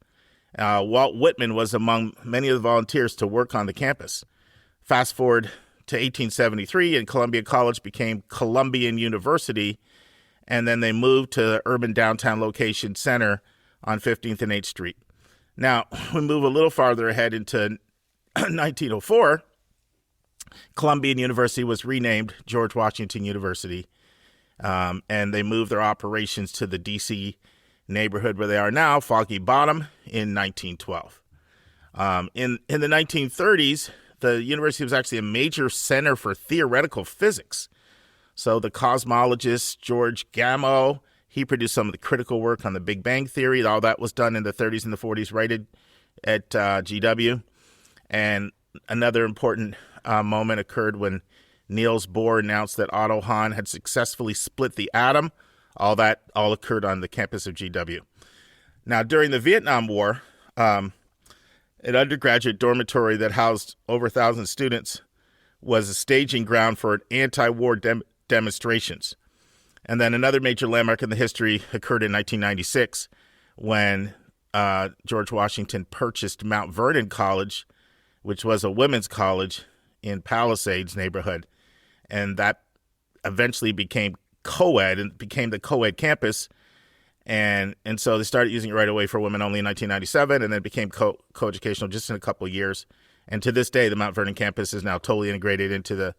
Walt Whitman was among many of the volunteers to work on the campus. Fast forward to 1873, and Columbia College became Columbian University, and then they moved to the urban downtown location center on 15th and 8th Street. Now, we move a little farther ahead into 1904, Columbian University was renamed George Washington University, and they moved their operations to the D.C. neighborhood where they are now, Foggy Bottom, in 1912. In the 1930s, the university was actually a major center for theoretical physics. So the cosmologist George Gamow, he produced some of the critical work on the Big Bang Theory. All that was done in the 30s and the 40s right at GW. And another important moment occurred when Niels Bohr announced that Otto Hahn had successfully split the atom. All occurred on the campus of GW. Now, during the Vietnam War, an undergraduate dormitory that housed over 1,000 students was a staging ground for anti-war demonstrations. And then another major landmark in the history occurred in 1996 when George Washington purchased Mount Vernon College, which was a women's college in Palisades neighborhood. And that eventually became co-ed and became the co-ed campus. And so they started using it right away for women only in 1997, and then it became co-educational just in a couple of years. And to this day, the Mount Vernon campus is now totally integrated into the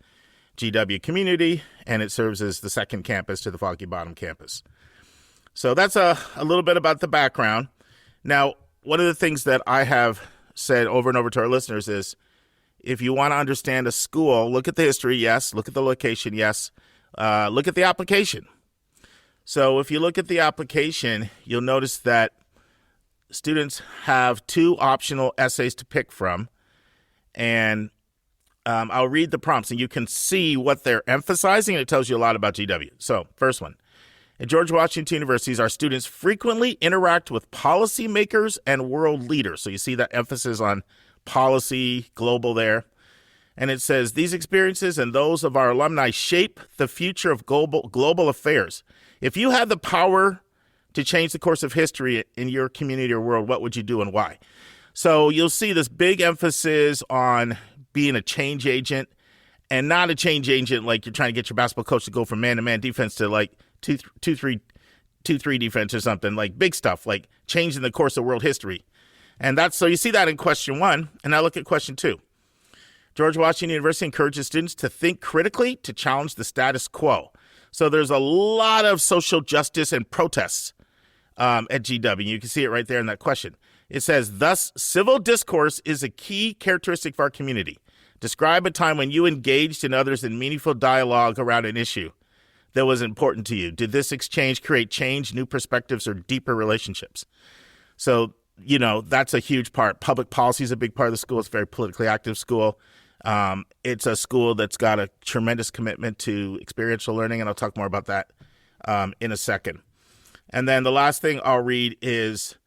GW community, and it serves as the second campus to the Foggy Bottom campus. So that's a little bit about the background. Now, one of the things that I have said over and over to our listeners is, if you want to understand a school, look at the history, yes. Look at the location, yes. Look at the application. So if you look at the application, you'll notice that students have 2 optional essays to pick from. And I'll read the prompts, and you can see what they're emphasizing, and it tells you a lot about GW. So first one. At George Washington University, our students frequently interact with policymakers and world leaders. So you see that emphasis on policy, global there. And it says, these experiences and those of our alumni shape the future of global affairs. If you had the power to change the course of history in your community or world, what would you do and why? So you'll see this big emphasis on being a change agent, and not a change agent like you're trying to get your basketball coach to go from man-to-man defense to like 2-3 defense or something, like big stuff, like changing the course of world history. And so you see that in question 1, and now look at question 2. George Washington University encourages students to think critically, to challenge the status quo. So there's a lot of social justice and protests at GW. You can see it right there in that question. It says, thus, civil discourse is a key characteristic of our community. Describe a time when you engaged in others in meaningful dialogue around an issue that was important to you. Did this exchange create change, new perspectives, or deeper relationships? So, that's a huge part. Public policy is a big part of the school. It's a very politically active school. It's a school that's got a tremendous commitment to experiential learning, and I'll talk more about that in a second. And then the last thing I'll read is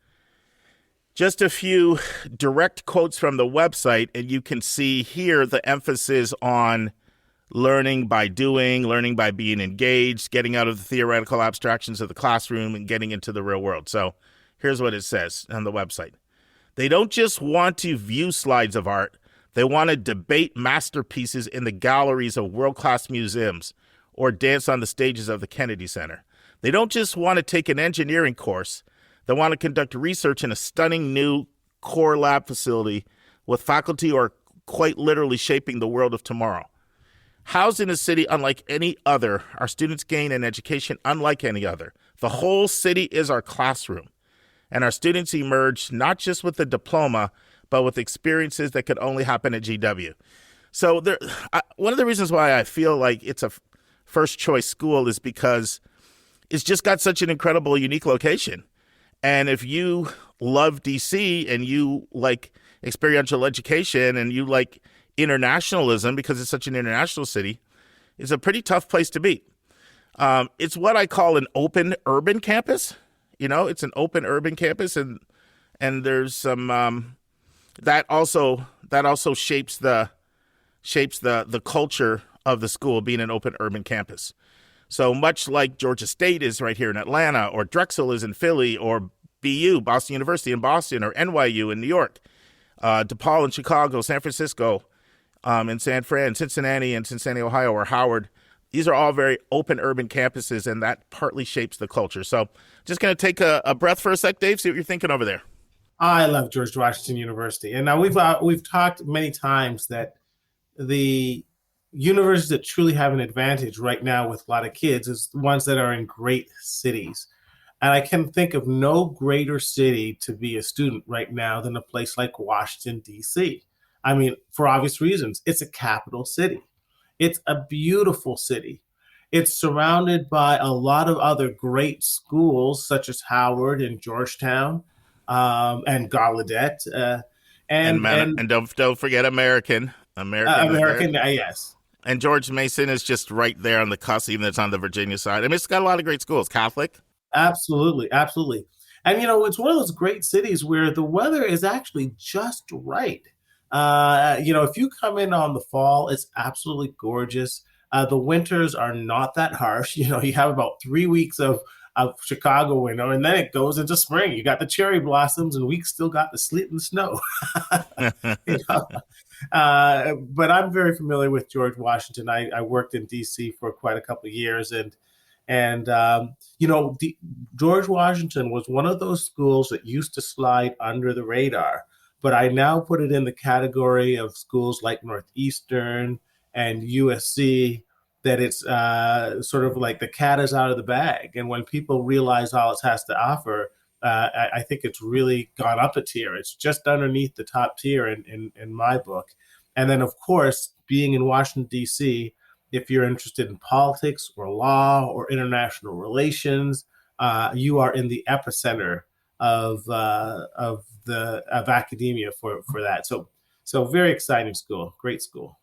just a few direct quotes from the website, and you can see here the emphasis on learning by doing, learning by being engaged, getting out of the theoretical abstractions of the classroom and getting into the real world. So here's what it says on the website. They don't just want to view slides of art. They want to debate masterpieces in the galleries of world-class museums or dance on the stages of the Kennedy Center. They don't just want to take an engineering course. They want to conduct research in a stunning new core lab facility with faculty who are quite literally shaping the world of tomorrow. Housed in a city unlike any other, our students gain an education unlike any other. The whole city is our classroom, and our students emerge not just with a diploma, but with experiences that could only happen at GW. So one of the reasons why I feel like it's a first choice school is because it's just got such an incredible, unique location. And if you love DC and you like experiential education and you like internationalism because it's such an international city, it's a pretty tough place to be. It's what I call an open urban campus. You know, it's an open urban campus, and there's some that also shapes the culture of the school being an open urban campus. So much like Georgia State is right here in Atlanta, or Drexel is in Philly, or BU, Boston University in Boston, or NYU in New York, DePaul in Chicago, San Francisco, in San Fran, Cincinnati, Ohio, or Howard. These are all very open urban campuses, and that partly shapes the culture. So just going to take a breath for a sec, Dave, see what you're thinking over there. I love George Washington University. And now we've talked many times that the universities that truly have an advantage right now with a lot of kids is the ones that are in great cities. And I can think of no greater city to be a student right now than a place like Washington, D.C. I mean, for obvious reasons, it's a capital city. It's a beautiful city. It's surrounded by a lot of other great schools, such as Howard and Georgetown, and Gallaudet, and don't forget American, yes. And George Mason is just right there on the cusp, even though it's on the Virginia side. I mean, it's got a lot of great schools, Catholic. Absolutely. And, it's one of those great cities where the weather is actually just right. If you come in on the fall, it's absolutely gorgeous. The winters are not that harsh. You have about 3 weeks of Chicago winter, and then it goes into spring. You got the cherry blossoms, and we still got the sleet and the snow. But I'm very familiar with George Washington. I worked in D.C. for quite a couple of years, and George Washington was one of those schools that used to slide under the radar. But I now put it in the category of schools like Northeastern and USC, that it's sort of like the cat is out of the bag. And when people realize all it has to offer, I think it's really gone up a tier. It's just underneath the top tier in my book. And then, of course, being in Washington, D.C., if you're interested in politics or law or international relations, you are in the epicenter of academia for that. So very exciting school, great school.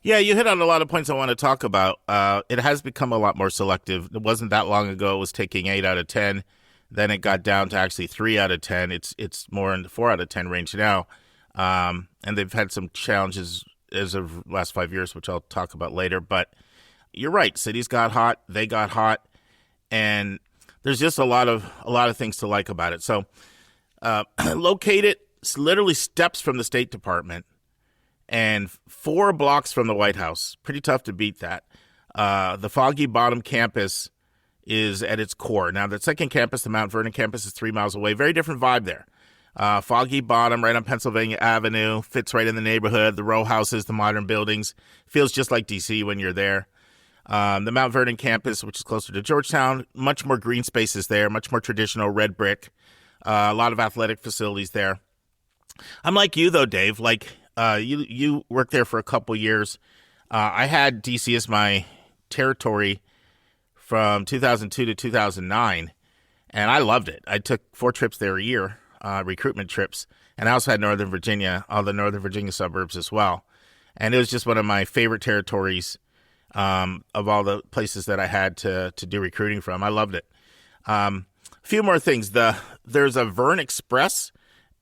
Yeah, you hit on a lot of points I want to talk about. It has become a lot more selective. It wasn't that long ago it was taking 8 out of 10. Then it got down to actually 3 out of 10. It's more in the 4 out of 10 range now. And they've had some challenges as of the last 5 years, which I'll talk about later. But you're right. Cities got hot. They got hot. And there's just a lot of things to like about it. So located literally steps from the State Department and 4 blocks from the White House. Pretty tough to beat that. The Foggy Bottom campus is at its core. Now, the second campus, the Mount Vernon campus, is 3 miles away. Very different vibe there. Foggy Bottom, right on Pennsylvania Avenue, fits right in the neighborhood. The row houses, the modern buildings. Feels just like D.C. when you're there. The Mount Vernon campus, which is closer to Georgetown, much more green spaces there, much more traditional red brick. A lot of athletic facilities there. I'm like you, though, Dave. You worked there for a couple years. I had D.C. as my territory from 2002 to 2009, and I loved it. I took 4 trips there a year, recruitment trips, and I also had Northern Virginia, all the Northern Virginia suburbs as well. And it was just one of my favorite territories of all the places that I had to do recruiting from. I loved it. A few more things. There's a Vern Express,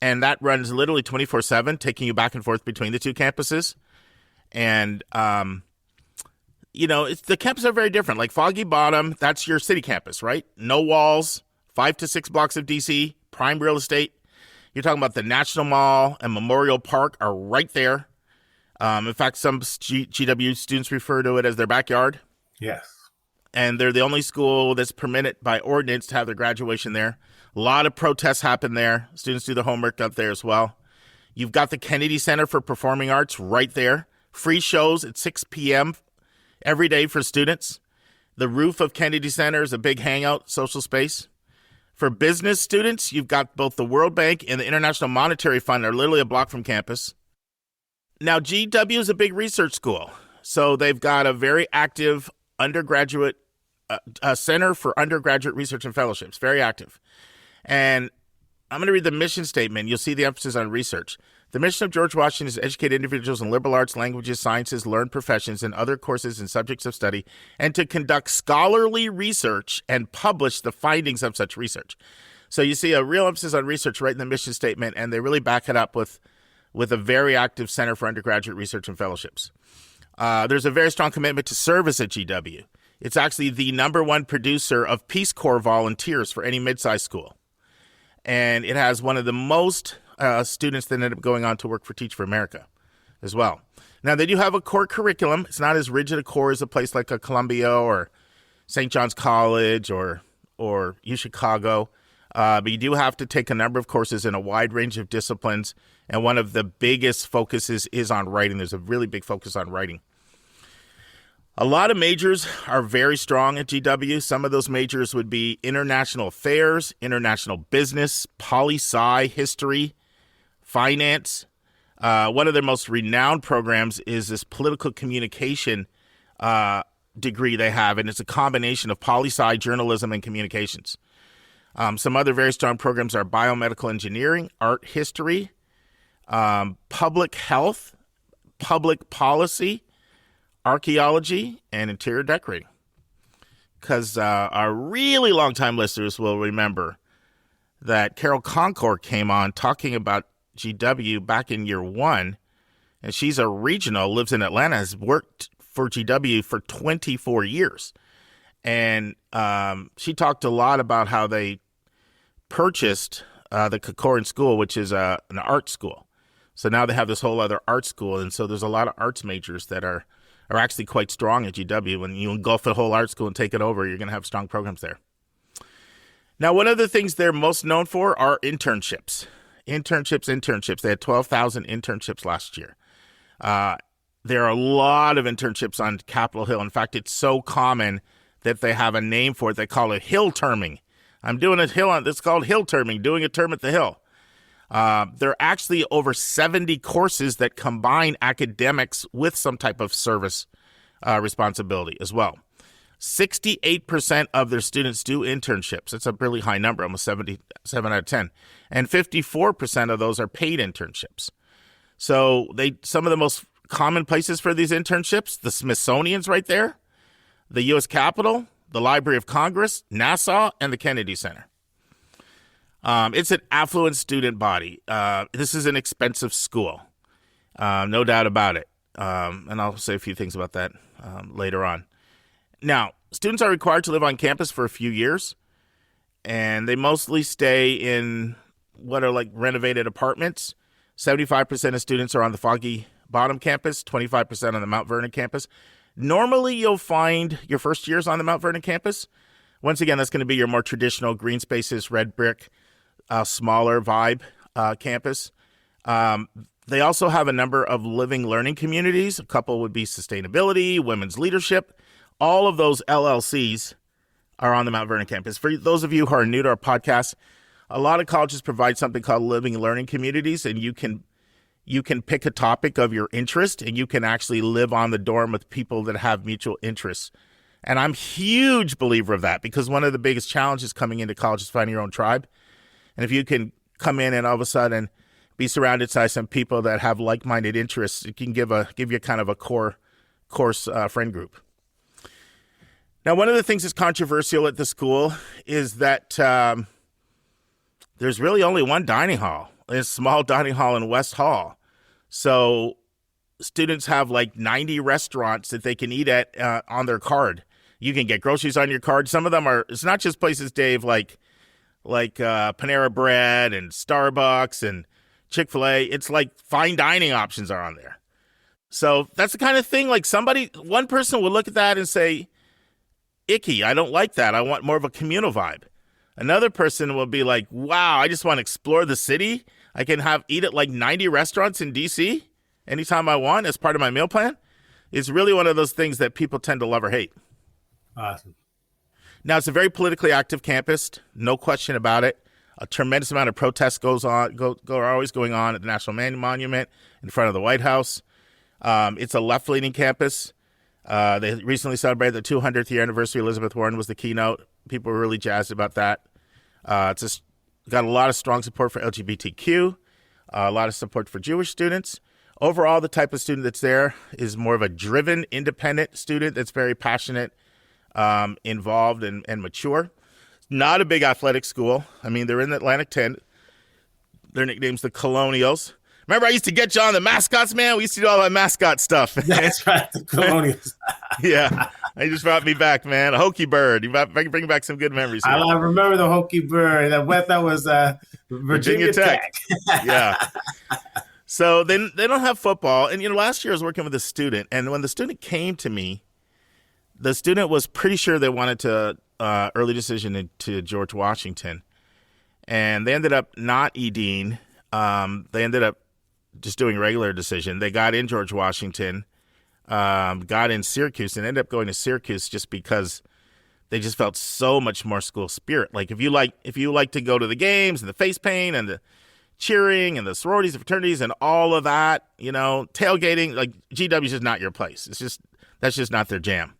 and that runs literally 24/7, taking you back and forth between the two campuses. And, the campuses are very different. Like Foggy Bottom, that's your city campus, right? No walls, 5 to 6 blocks of D.C., prime real estate. You're talking about the National Mall and Memorial Park are right there. In fact, some GW students refer to it as their backyard. Yes. And they're the only school that's permitted by ordinance to have their graduation there. A lot of protests happen there. Students do their homework up there as well. You've got the Kennedy Center for Performing Arts right there. Free shows at 6 p.m. every day for students. The roof of Kennedy Center is a big hangout social space. For business students, you've got both the World Bank and the International Monetary Fund are literally a block from campus. Now, GW is a big research school, so they've got a very active undergraduate center for undergraduate research and fellowships, very active. And I'm going to read the mission statement. You'll see the emphasis on research. The mission of George Washington is to educate individuals in liberal arts, languages, sciences, learned professions, and other courses and subjects of study, and to conduct scholarly research and publish the findings of such research. So you see a real emphasis on research right in the mission statement, and they really back it up with a very active Center for Undergraduate Research and Fellowships. There's a very strong commitment to service at GW. It's actually the #1 producer of Peace Corps volunteers for any mid-sized school. And it has one of the most students that end up going on to work for Teach for America as well. Now, they do have a core curriculum. It's not as rigid a core as a place like a Columbia or St. John's College or UChicago. But you do have to take a number of courses in a wide range of disciplines. And one of the biggest focuses is on writing. There's a really big focus on writing. A lot of majors are very strong at GW. Some of those majors would be international affairs, international business, poli-sci, history, finance. One of their most renowned programs is this political communication degree they have, and it's a combination of poli-sci, journalism, and communications. Some other very strong programs are biomedical engineering, art history, public health, public policy, archaeology, and interior decorating. Because our really long-time listeners will remember that Carol Concord came on talking about GW back in year 1, and she's a regional, lives in Atlanta, has worked for GW for 24 years. And she talked a lot about how they purchased the Kokorin School, which is an art school. So now they have this whole other art school, and so there's a lot of arts majors that are actually quite strong at GW. When you engulf the whole art school and take it over, you're going to have strong programs there. Now, one of the things they're most known for are internships. Internships. They had 12,000 internships last year. There are a lot of internships on Capitol Hill. In fact, it's so common that they have a name for it. They call it hill terming. I'm doing a hill on, it's called hill terming, doing a term at the hill. There are actually over 70 courses that combine academics with some type of service responsibility as well. 68% of their students do internships. It's a really high number, almost 77 out of 10. And 54% of those are paid internships. So some of the most common places for these internships, the Smithsonian's right there, the U.S. Capitol, the Library of Congress, NASA, and the Kennedy Center. It's an affluent student body. This is an expensive school, no doubt about it. And I'll say a few things about that later on. Now, students are required to live on campus for a few years, and they mostly stay in what are like renovated apartments. 75% of students are on the Foggy Bottom campus, 25% on the Mount Vernon campus. Normally, you'll find your first years on the Mount Vernon campus. Once again, that's going to be your more traditional green spaces, red brick, smaller vibe campus. They also have a number of living learning communities. A couple would be sustainability, women's leadership. All of those LLCs are on the Mount Vernon campus. For those of you who are new to our podcast, a lot of colleges provide something called living learning communities, and you can pick a topic of your interest, and you can actually live on the dorm with people that have mutual interests. And I'm a huge believer of that, because one of the biggest challenges coming into college is finding your own tribe. And if you can come in and all of a sudden be surrounded by some people that have like-minded interests, it can give you kind of a course friend group. Now, one of the things that's controversial at the school is that there's really only one dining hall, a small dining hall in West Hall. So students have like 90 restaurants that they can eat at on their card. You can get groceries on your card. Some of them are, it's not just places, Dave, like Panera Bread and Starbucks and Chick-fil-A. It's like fine dining options are on there. So that's the kind of thing, like one person will look at that and say, icky, I don't like that. I want more of a communal vibe. Another person will be like, wow, I just want to explore the city. I can eat at like 90 restaurants in DC anytime I want as part of my meal plan. It's really one of those things that people tend to love or hate. Awesome. Now, it's a very politically active campus, no question about it. A tremendous amount of protests are always going on at the National Monument in front of the White House. It's a left-leaning campus. They recently celebrated the 200th year anniversary. Elizabeth Warren was the keynote. People were really jazzed about that. It's just got a lot of strong support for LGBTQ, a lot of support for Jewish students. Overall, the type of student that's there is more of a driven, independent student that's very passionate, involved, and mature. Not a big athletic school. I mean, they're in the Atlantic 10. Their nickname's the Colonials. Remember, I used to get you on the mascots, man? We used to do all that mascot stuff. That's right, the Colonials. Yeah, they just brought me back, man. A hokey bird. You bring back some good memories here. I remember the hokey bird. That was Virginia Tech. Yeah. So they don't have football. And, last year I was working with a student, and when the student came to me, the student was pretty sure they wanted to early decision into George Washington. And they ended up not EDing. They ended up just doing regular decision. They got in George Washington, got in Syracuse, and ended up going to Syracuse just because they just felt so much more school spirit. Like if you like to go to the games and the face paint and the cheering and the sororities and fraternities and all of that, tailgating, like GW is just not your place. That's just not their jam.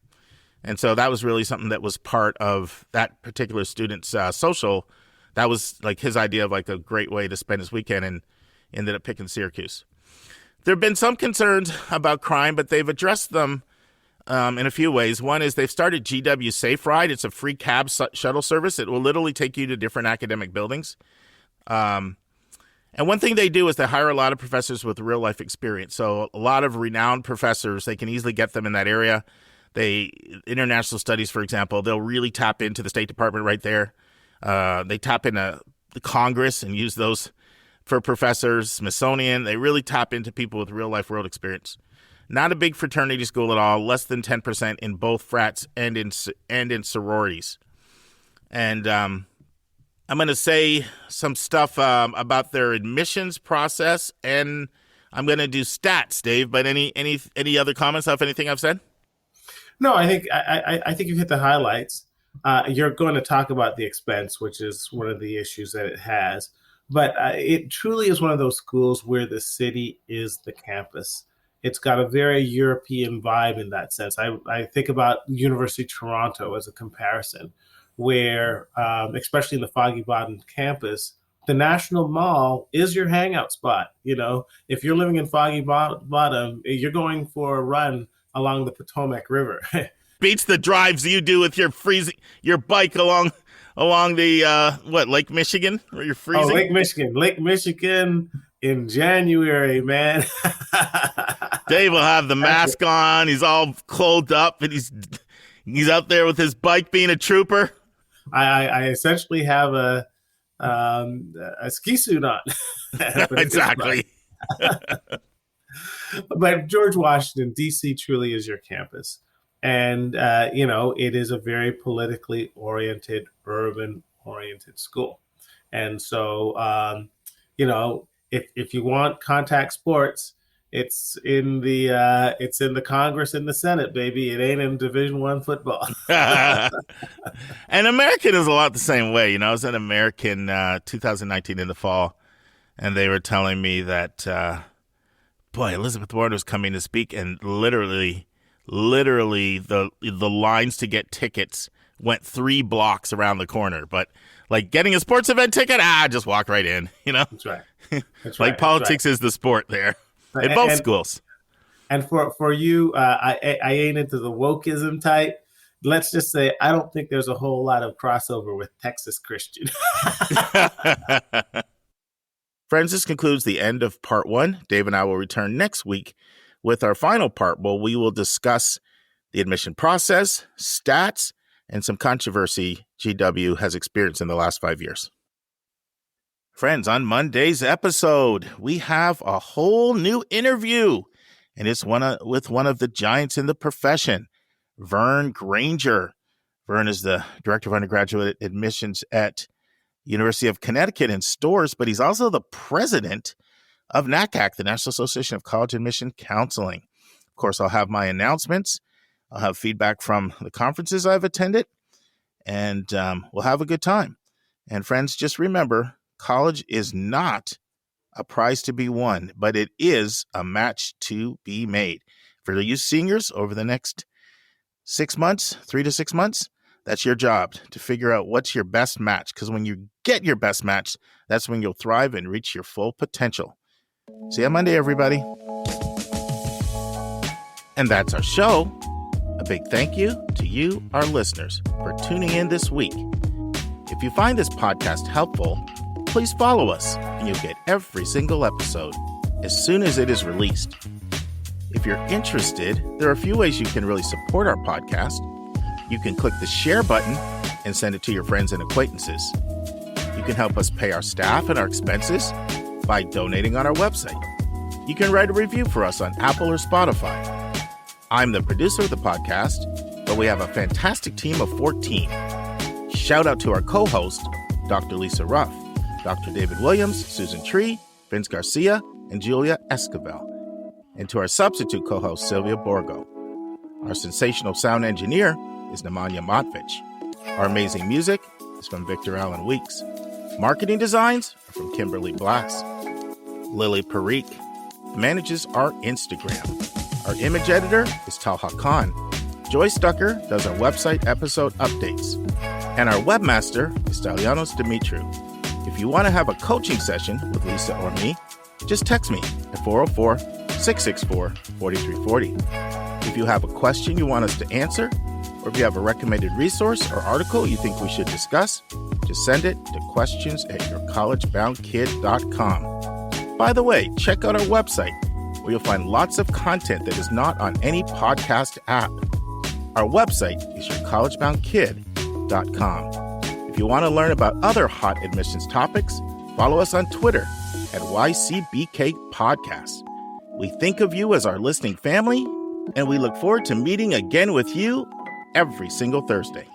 And so that was really something that was part of that particular student's social. That was like his idea of like a great way to spend his weekend, and ended up picking Syracuse. There have been some concerns about crime, but they've addressed them in a few ways. One is they've started GW Safe Ride. It's a free cab shuttle service. It will literally take you to different academic buildings. And one thing they do is they hire a lot of professors with real life experience. So a lot of renowned professors, they can easily get them in that area. International studies, for example, they'll really tap into the State Department right there. They tap into the Congress and use those for professors. Smithsonian, they really tap into people with real life world experience. Not a big fraternity school at all, less than 10% in both frats and in sororities. And I'm going to say some stuff about their admissions process, and I'm going to do stats, Dave. But any other comments off anything I've said? No, I think you hit the highlights. You're going to talk about the expense, which is one of the issues that it has. But it truly is one of those schools where the city is the campus. It's got a very European vibe in that sense. I think about University of Toronto as a comparison, where, especially in the Foggy Bottom campus, the National Mall is your hangout spot. If you're living in Foggy Bottom, you're going for a run along the Potomac River. Beats the drives you do with your bike along the Lake Michigan, where you're freezing. Oh, Lake Michigan in January, man. Dave will have the mask on. He's all clothed up, and he's out there with his bike, being a trooper. I essentially have a ski suit on. Exactly. But George Washington, DC truly is your campus. And, it is a very politically oriented, urban-oriented school. And so, if you want contact sports, it's in the Congress and the Senate, baby. It ain't in Division I football. And American is a lot the same way. I was at American 2019 in the fall, and they were telling me that, Elizabeth Warren was coming to speak, and literally the lines to get tickets went 3 blocks around the corner. But like getting a sports event ticket, just walk right in, That's right. That's like right. politics is the sport there in both schools. And for you, I ain't into the wokeism type. let's just say I don't think there's a whole lot of crossover with Texas Christian. Friends, this concludes the end of part 1. Dave and I will return next week with our final part, where we will discuss the admission process, stats, and some controversy GW has experienced in the last 5 years. Friends, on Monday's episode, we have a whole new interview, and it's with one of the giants in the profession, Vern Granger. Vern is the Director of Undergraduate Admissions at University of Connecticut in Storrs, but he's also the president of NACAC, the National Association of College Admission Counseling. Of course, I'll have my announcements. I'll have feedback from the conferences I've attended, and we'll have a good time. And friends, just remember, college is not a prize to be won, but it is a match to be made. For you seniors, over the next 6 months, 3 to 6 months, that's your job to figure out what's your best match. Because when you get your best match, that's when you'll thrive and reach your full potential. See you on Monday, everybody. And that's our show. A big thank you to you, our listeners, for tuning in this week. If you find this podcast helpful, please follow us, and you'll get every single episode as soon as it is released. If you're interested, there are a few ways you can really support our podcast. You can click the share button and send it to your friends and acquaintances. You can help us pay our staff and our expenses by donating on our website. You can write a review for us on Apple or Spotify. I'm the producer of the podcast, but we have a fantastic team of 14. Shout out to our co-host, Dr. Lisa Ruff, Dr. David Williams, Susan Tree, Vince Garcia, and Julia Esquivel, and to our substitute co-host, Sylvia Borgo. Our sensational sound engineer is Nemanja Motvich. Our amazing music is from Victor Allen Weeks. Marketing designs are from Kimberly Blass. Lily Parikh manages our Instagram. Our image editor is Talha Khan. Joy Stucker does our website episode updates. And our webmaster is Stalianos Dimitru. If you want to have a coaching session with Lisa or me, just text me at 404-664-4340. If you have a question you want us to answer, or if you have a recommended resource or article you think we should discuss, just send it to questions@yourcollegeboundkid.com. By the way, check out our website, where you'll find lots of content that is not on any podcast app. Our website is yourcollegeboundkid.com. If you want to learn about other hot admissions topics, follow us on Twitter at YCBK Podcast. We think of you as our listening family, and we look forward to meeting again with you every single Thursday.